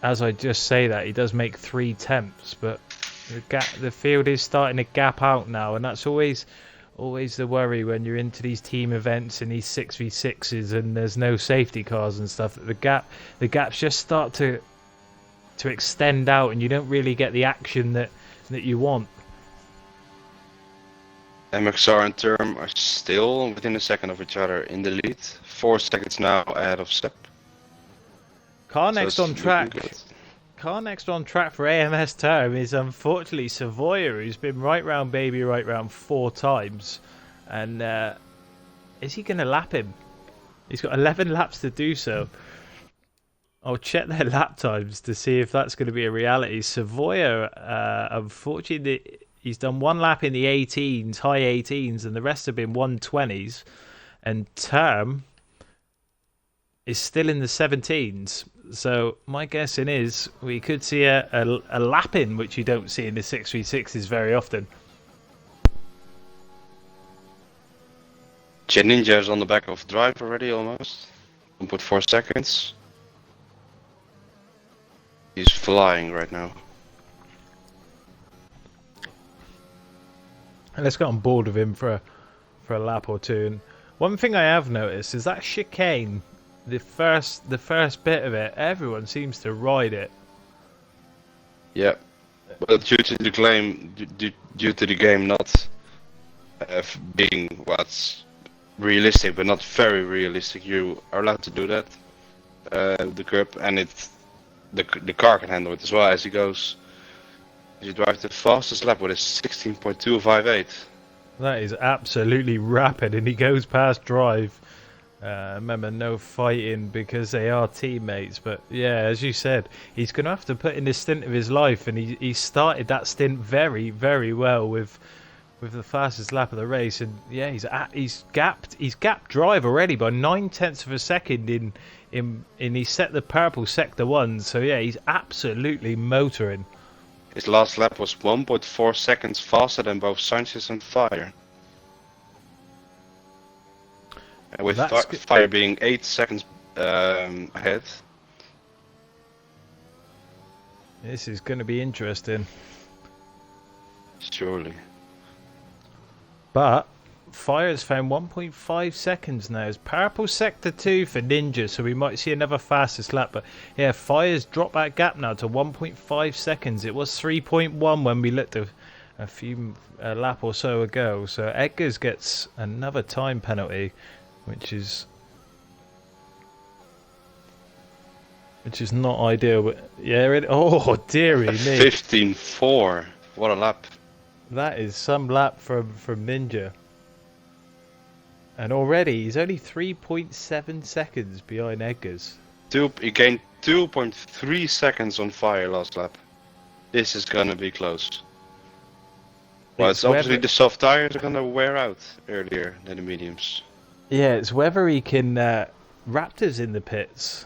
As I just say that, he does make 3 tenths, but the field is starting to gap out now, and that's always the worry when you're into these team events and these 6v6s and there's no safety cars and stuff. The gaps just start to extend out, and you don't really get the action that you want. MXR and Term are still within a second of each other in the lead. 4 seconds now ahead of Sep. Car next on track for AMS Term is unfortunately Savoia, who's been right round 4 times. And is he going to lap him? He's got 11 laps to do so. I'll check their lap times to see if that's going to be a reality. Savoia, unfortunately, he's done 1 lap in the 18s, high 18s, and the rest have been 120s. And Term is still in the 17s. So my guessing is we could see a lap-in, which you don't see in the 6v6s very often. Ninja is on the back of Drive already almost. 1.4 seconds. He's flying right now. And let's get on board with him for a lap or two. And one thing I have noticed is that chicane, the first bit of it, everyone seems to ride it. Yeah, but due to the game not being what's realistic, but not very realistic, you are allowed to do that. The curb, and the car can handle it as well as he goes. You drive the fastest lap with a 16.258. That is absolutely rapid, and he goes past Drive. Remember, no fighting because they are teammates. But yeah, as you said, he's going to have to put in the stint of his life, and he started that stint very, very well with the fastest lap of the race. And yeah, he's gapped Drive already by 9 tenths of a second in he set the purple sector 1. So yeah, he's absolutely motoring. His last lap was 1.4 seconds faster than both Sanchez and Fire. And with Fire being 8 seconds ahead. This is going to be interesting. Surely. But Fire's found 1.5 seconds now. It's purple sector 2 for Ninja, so we might see another fastest lap. But yeah, Fire's dropped that gap now to 1.5 seconds. It was 3.1 when we looked a lap or so ago. So Edgar's gets another time penalty, which is not ideal. But yeah, oh dearie me, 15.4. What a lap! That is some lap from Ninja. And already he's only 3.7 seconds behind Edgar's. He gained 2.3 seconds on Fire last lap. This is gonna be close. Well, it's obviously the soft tires are gonna wear out earlier than the mediums. Yeah, it's whether he can Raptors in the pits.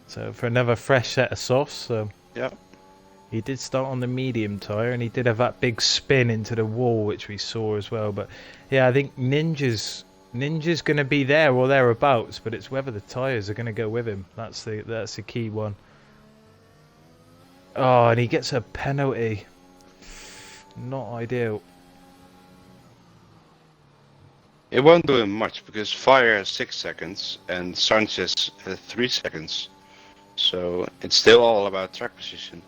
So for another fresh set of softs. So yeah, he did start on the medium tire, and he did have that big spin into the wall, which we saw as well. But yeah, I think Ninja's going to be there or thereabouts, but it's whether the tires are going to go with him. That's the key one. Oh, and he gets a penalty. Not ideal. it won't do him much because Fire has 6 seconds and Sanchez has 3 seconds. So it's still all about track position.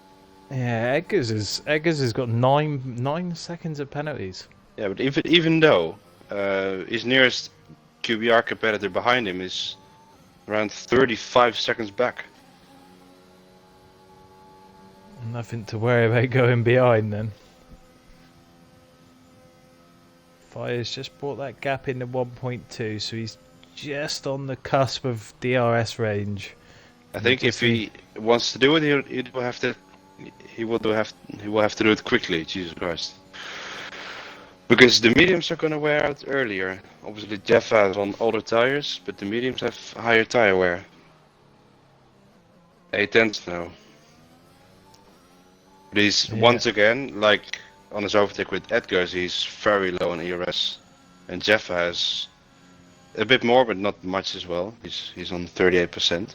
Yeah, Eggers has got 9 seconds of penalties. Yeah, but even though his nearest QBR competitor behind him is around 35 seconds back. Nothing to worry about going behind then. Fire's just brought that gap into 1.2, so he's just on the cusp of DRS range. I think if he wants to do it, he will have to do it quickly. Jesus Christ! Because the mediums are gonna wear out earlier. Obviously, Jeffa is on older tires, but the mediums have higher tire wear. 8/10 now. But he's once again, like on his overtake with Edgar's, he's very low on ERS, and Jeffa has a bit more, but not much as well. He's on 38%.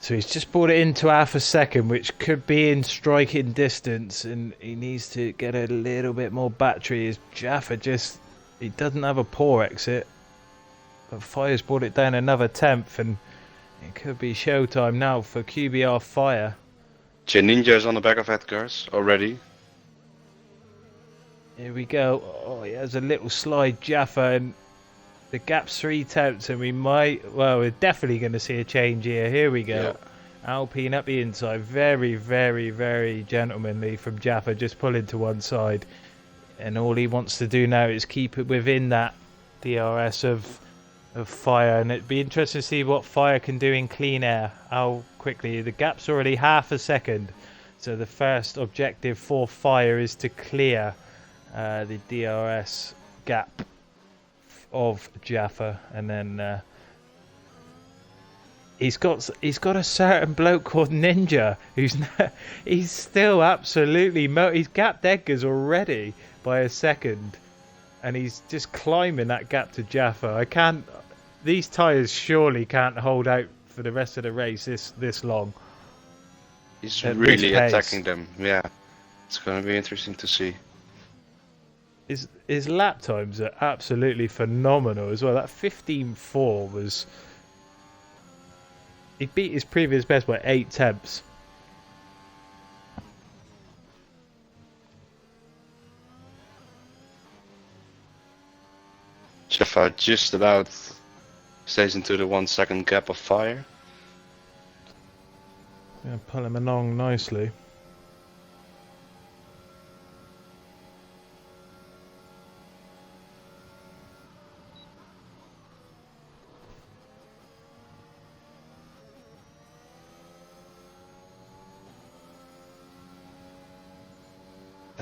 So he's just brought it into half a second, which could be in striking distance, and he needs to get a little bit more battery. As Jaffa he doesn't have a poor exit, but Fire's brought it down another 10th, and it could be showtime now for QBR Fire. Ninja is on the back of Edgar's already. Here we go. Oh, he has a little slide, Jaffa, and the gap's 3 tenths, and we're definitely going to see a change here. Here we go. Yeah. Alpine up the inside. Very, very, very gentlemanly from Jaffa, just pulling to one side. And all he wants to do now is keep it within that DRS of Fire. And it'd be interesting to see what Fire can do in clean air. How quickly. The gap's already half a second. So the first objective for Fire is to clear the DRS gap of Jaffa, and then he's got a certain bloke called Ninja he's still absolutely he's gapped Edgar's already by a second, and he's just climbing that gap to Jaffa. These tyres surely can't hold out for the rest of the race this long. He's really attacking them. Yeah, it's going to be interesting to see. His lap times are absolutely phenomenal as well. That 15.4 was... He beat his previous best by 8 tenths. Jaffa just about stays into the 1 second gap of Fire. Yeah, pull him along nicely.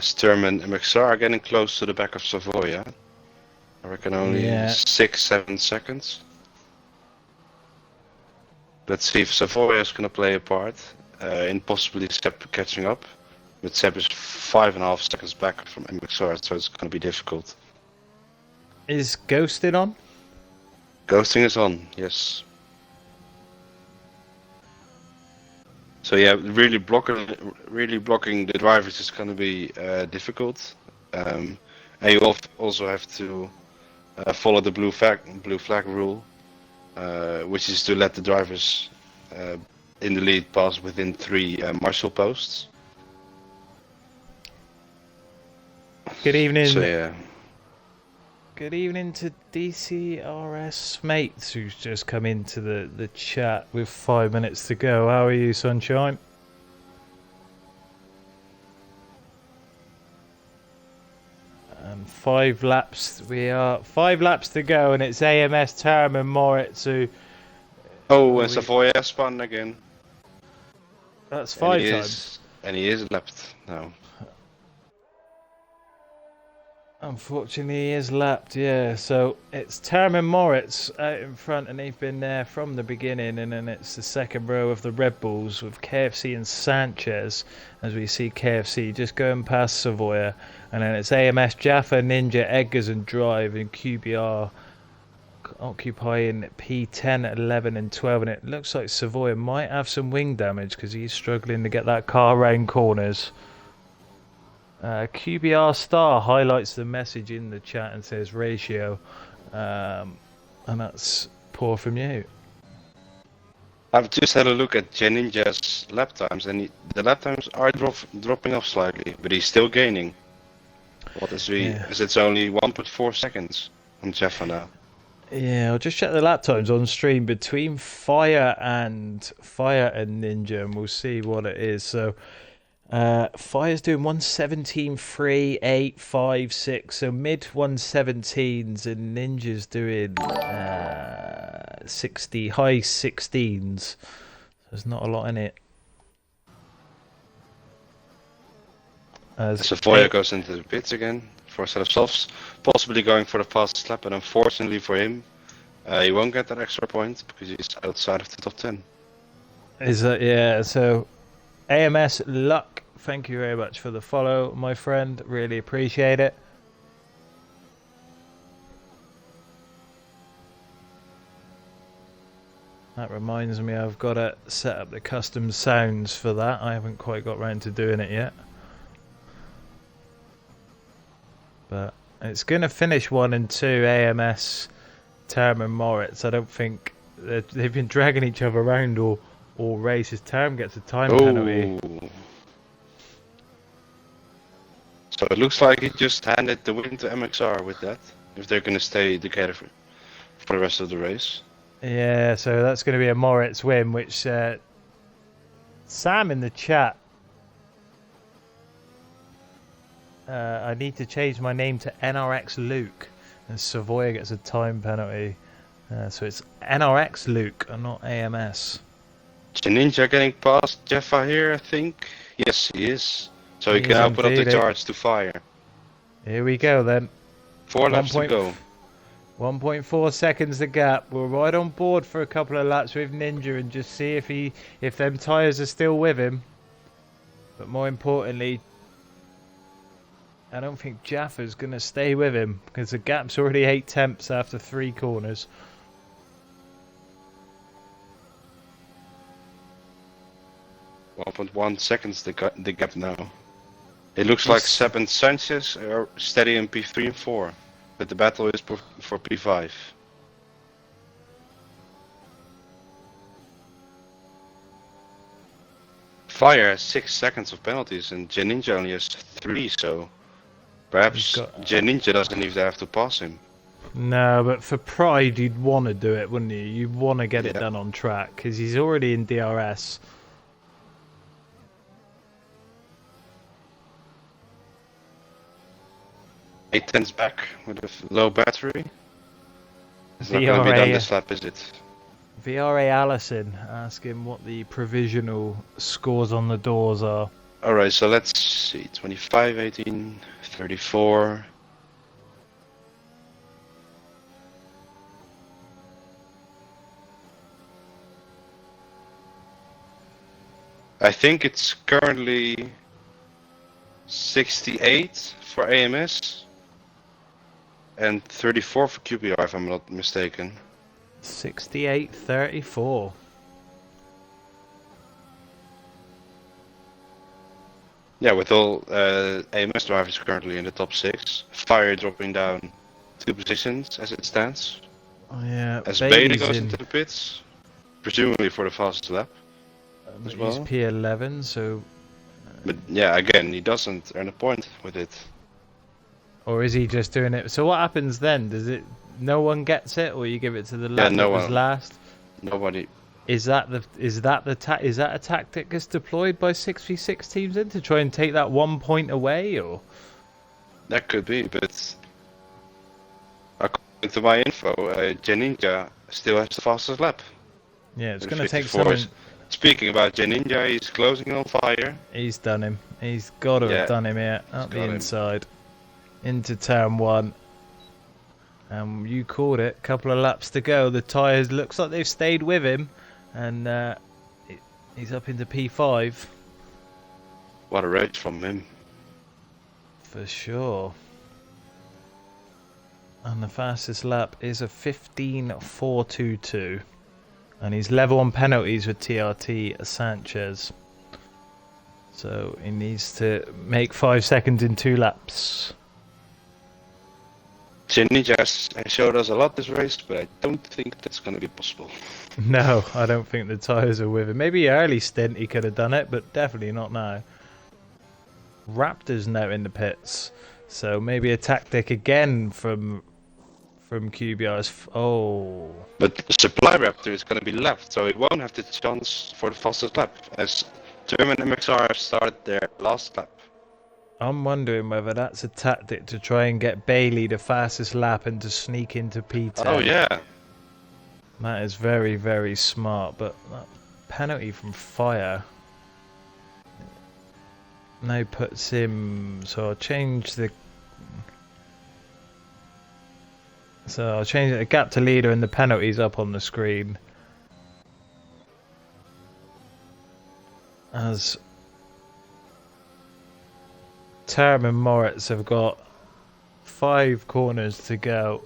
Sturm and MrJSmithy are getting close to the back of Savoia. I reckon only 6-7 seconds. Let's see if Savoia is going to play a part in possibly Seb catching up. But Seb is 5.5 seconds back from MrJSmithy, so it's going to be difficult. Is Ghosted on? Ghosting is on, yes. So yeah, really blocking the drivers is going to be difficult, and you also have to follow the blue flag rule, which is to let the drivers in the lead pass within 3 marshal posts. Good evening. So yeah. Good evening to DCRS mates who's just come into the chat with 5 minutes to go. How are you, Sunshine? And 5 laps. We are 5 laps to go, and it's AMS, Term, and Moritz who. Oh, and Savoia spun again. That's 5 times. And he is lapped now. Unfortunately, he is lapped, yeah. So it's Term and Moritz out in front, and they've been there from the beginning. And then it's the second row of the Red Bulls with KFC and Sanchez, as we see KFC just going past Savoia. And then it's AMS, Jaffa, Ninja, Edgars, and Drive, and QBR occupying P10, 11, and 12. And it looks like Savoia might have some wing damage because he's struggling to get that car round corners. QBR Star highlights the message in the chat and says ratio, and that's poor from you. I've just had a look at Ninja's lap times, and the lap times are dropping off slightly, but he's still gaining. What is he? Yeah. As it's only 1.4 seconds on Jaffa now. Yeah, I'll just check the lap times on stream between Fire and Ninja, and we'll see what it is. So. Fire's doing 117.3, 8, 5, 6, so mid 117s, and Ninja's doing 60, high 16s. There's not a lot in it. Savoia goes into the pits again for a set of softs, possibly going for the fastest lap, and unfortunately for him, he won't get that extra point because he's outside of the top 10. Is that, yeah, so AMS Luck, thank you very much for the follow, my friend. Really appreciate it. That reminds me, I've got to set up the custom sounds for that. I haven't quite got round to doing it yet. But it's going to finish 1 and 2, AMS, Term and Moritz. I don't think they've been dragging each other around all races. Term gets a time penalty. So it looks like he just handed the win to MXR with that, if they're going to stay together for the rest of the race. Yeah, so that's going to be a Moritz win, which Sam in the chat. I need to change my name to NRX Luke, and Savoia gets a time penalty. So it's NRX Luke and not AMS. Ninja getting past Jaffa here, I think. Yes, he is. So he can now put up the charge to Fire. Here we go then. 4 laps to go. 1.4 seconds the gap. We're right on board for a couple of laps with Ninja and just see if them tyres are still with him. But more importantly, I don't think Jaffa's going to stay with him because the gap's already 8 tenths after 3 corners. .1 seconds the gap now. It looks like Seb and Sanchez are steady in P3 and 4, but the battle is for P5. Fire has 6 seconds of penalties and Ninja only has 3, so perhaps Ninja doesn't even have to pass him. No, but for pride you'd want to do it, wouldn't you? You'd want to get it done on track because he's already in DRS. Eight tenths back with a low battery. It's not going to be done this lap, is it? VRA Allison asking what the provisional scores on the doors are. Alright, so let's see. 25, 18, 34. I think it's currently 68 for AMS. And 34 for QBR, if I'm not mistaken. 68-34. Yeah, with all AMS drivers currently in the top 6. Fire dropping down 2 positions as it stands. Oh, yeah. As Bailey goes into the pits, presumably for the fastest lap. He's P11, so. But yeah, again, he doesn't earn a point with it. Or is he just doing it? So what happens then? Does it? No one gets it, or you give it to the lap that was last? Nobody. Is that a tactic that's deployed by 6v6 teams then to try and take that 1 point away, or? That could be, but according to my info, Ninja still has the fastest lap. Yeah, it's going to take something. Speaking about J Ninja, he's closing on fire. He's done him. He's got to have done him here. Up the inside. Into turn 1. And you called it. Couple of laps to go. The tyres looks like they've stayed with him. And he's up into P5. What a race from him. For sure. And the fastest lap is a 15.422. And he's level on penalties with TRT Sanchez. So he needs to make 5 seconds in 2 laps. Ninja has showed us a lot this race, but I don't think that's going to be possible. No, I don't think the tyres are with him. Maybe early stint he could have done it, but definitely not now. Raptor's now in the pits. So maybe a tactic again from QBR's. Oh. But the supply Raptor is going to be left, so it won't have the chance for the fastest lap, as German MXR have started their last lap. I'm wondering whether that's a tactic to try and get Bailey the fastest lap and to sneak into P10. Oh yeah. That is very, very smart, but that penalty from Fire now puts him... So I'll change the... So I'll change the gap to leader and the penalties up on the screen. As Term and Moritz have got 5 corners to go.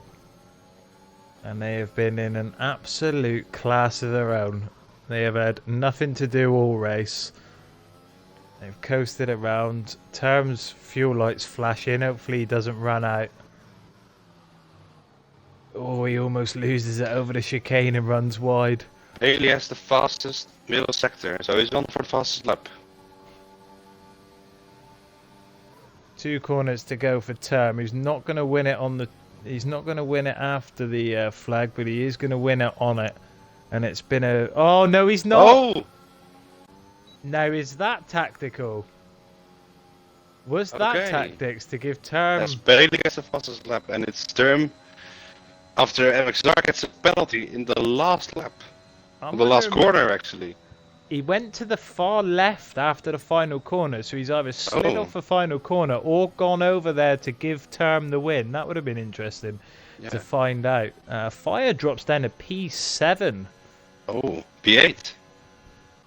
And they have been in an absolute class of their own. They have had nothing to do all race. They've coasted around. Term's fuel lights flashing. Hopefully he doesn't run out. Oh, he almost loses it over the chicane and runs wide. Bailey has the fastest middle sector, so he's gone for the fastest lap. 2 corners to go for Term. He's not going to win it on the... He's not going to win it after the flag, but he is going to win it on it. And it's been a... Oh, no, he's not! Oh! Now, is that tactical? Was that tactics to give Term... Yes, Bailey gets the fastest lap, and it's Term after MXR gets a penalty in the last lap. On the last corner, actually. He went to the far left after the final corner, so he's either slid off the final corner or gone over there to give Term the win. That would have been interesting to find out. Fire drops down to P7. Oh, P8.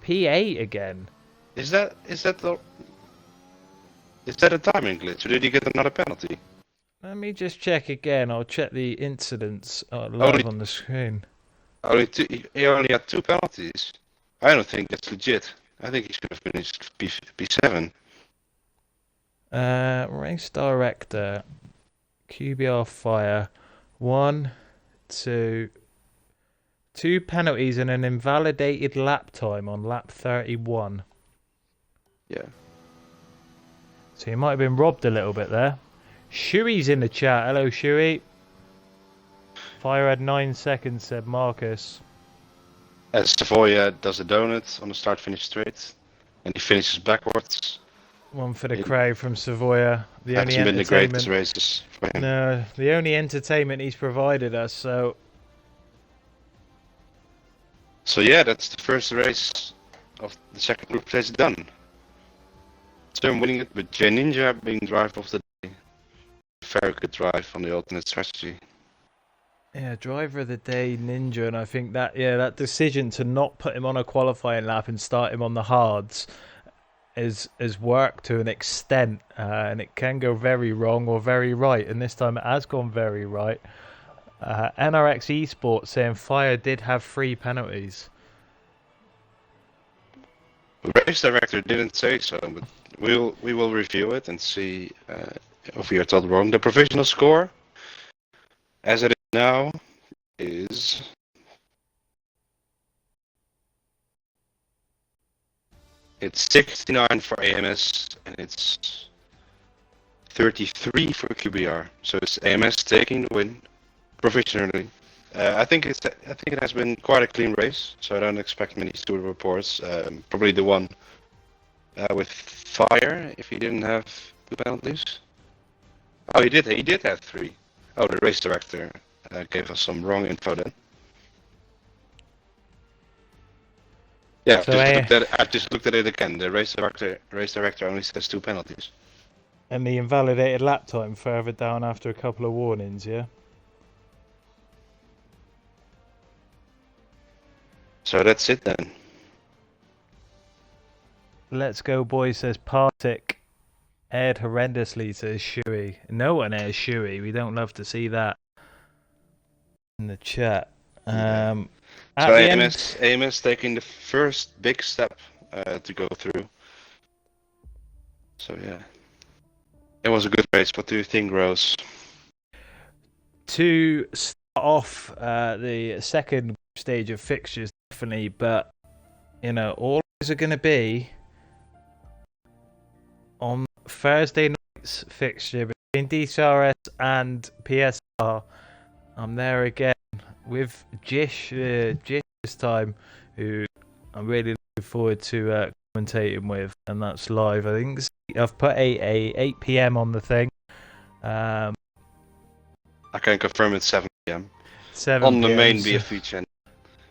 P8 again. Is that a timing glitch, or did he get another penalty? Let me just check again. I'll check the incidents live on the screen. He only had 2 penalties. I don't think that's legit. I think he should have finished P7. Race director, QBR Fire, 1, 2, 2 penalties and an invalidated lap time on lap 31. Yeah. So he might have been robbed a little bit there. Shuey's in the chat. Hello, Shuey. Fire had 9 seconds, said Marcus. As Savoia does a donut on the start-finish straight, and he finishes backwards. One for the crowd from Savoia. The only hasn't been the greatest races for him. No, the only entertainment he's provided us. So yeah, that's the first race of the second group stage done. Term winning it with J Ninja being driver of the day. Very good drive on the alternate strategy. Yeah, driver of the day, Ninja, and I think that that decision to not put him on a qualifying lap and start him on the hards has worked to an extent, and it can go very wrong or very right, and this time it has gone very right. NRX Esports saying Fire did have 3 penalties. The race director didn't say so, but we will review it and see if we are told wrong. The provisional score, as it is now, is it's 69 for AMS and it's 33 for QBR. So it's AMS taking the win provisionally. I think it has been quite a clean race, so I don't expect many steward reports. Probably the one with Fire, if he didn't have 2 penalties. Oh, he did have 3. Oh, the race director gave us some wrong info then. Yeah, So I've just looked at it again. The race director only says 2 penalties. and the invalidated lap time further down after a couple of warnings, yeah? So that's it then. Let's go, boys, says Partick. Aired horrendously, says Shuey. No one airs Shuey. We don't love to see that in the chat. So At the AMS taking the first big step to go through. So yeah, it was a good race. What do you think, Rose? To start off the second stage of fixtures, definitely, but you know, all these are going to be on Thursday night's fixture between DCRS and PSR. I'm there again with Jish this time, who I'm really looking forward to commentating with, and that's live. I think I've put a 8 p.m. on the thing. I can confirm it's 7 p.m. 7 on the p.m. main BFE channel.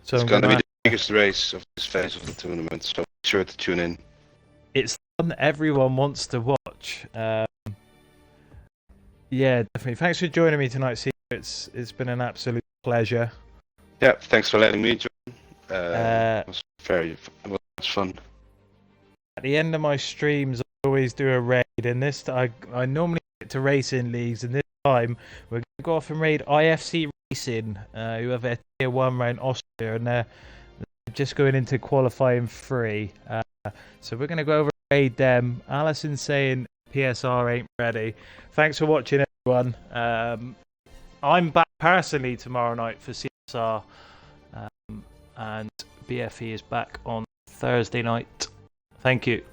So it's I'm going to be gonna the biggest race of this phase of the tournament, so make sure to tune in. It's one that everyone wants to watch. Yeah, definitely. Thanks for joining me tonight, Ceasar. It's been an absolute pleasure. Yeah, thanks for letting me join. It was very much fun. At the end of my streams, I always do a raid, and this I normally get to racing leagues, and this time we're going to go off and raid IFC Racing, who have their tier 1 round Austria, and they're just going into qualifying 3. So we're going to go over and raid them. Alison's saying PSR ain't ready. Thanks for watching, everyone. I'm back personally tomorrow night for CSR, and BFE is back on Thursday night. Thank you.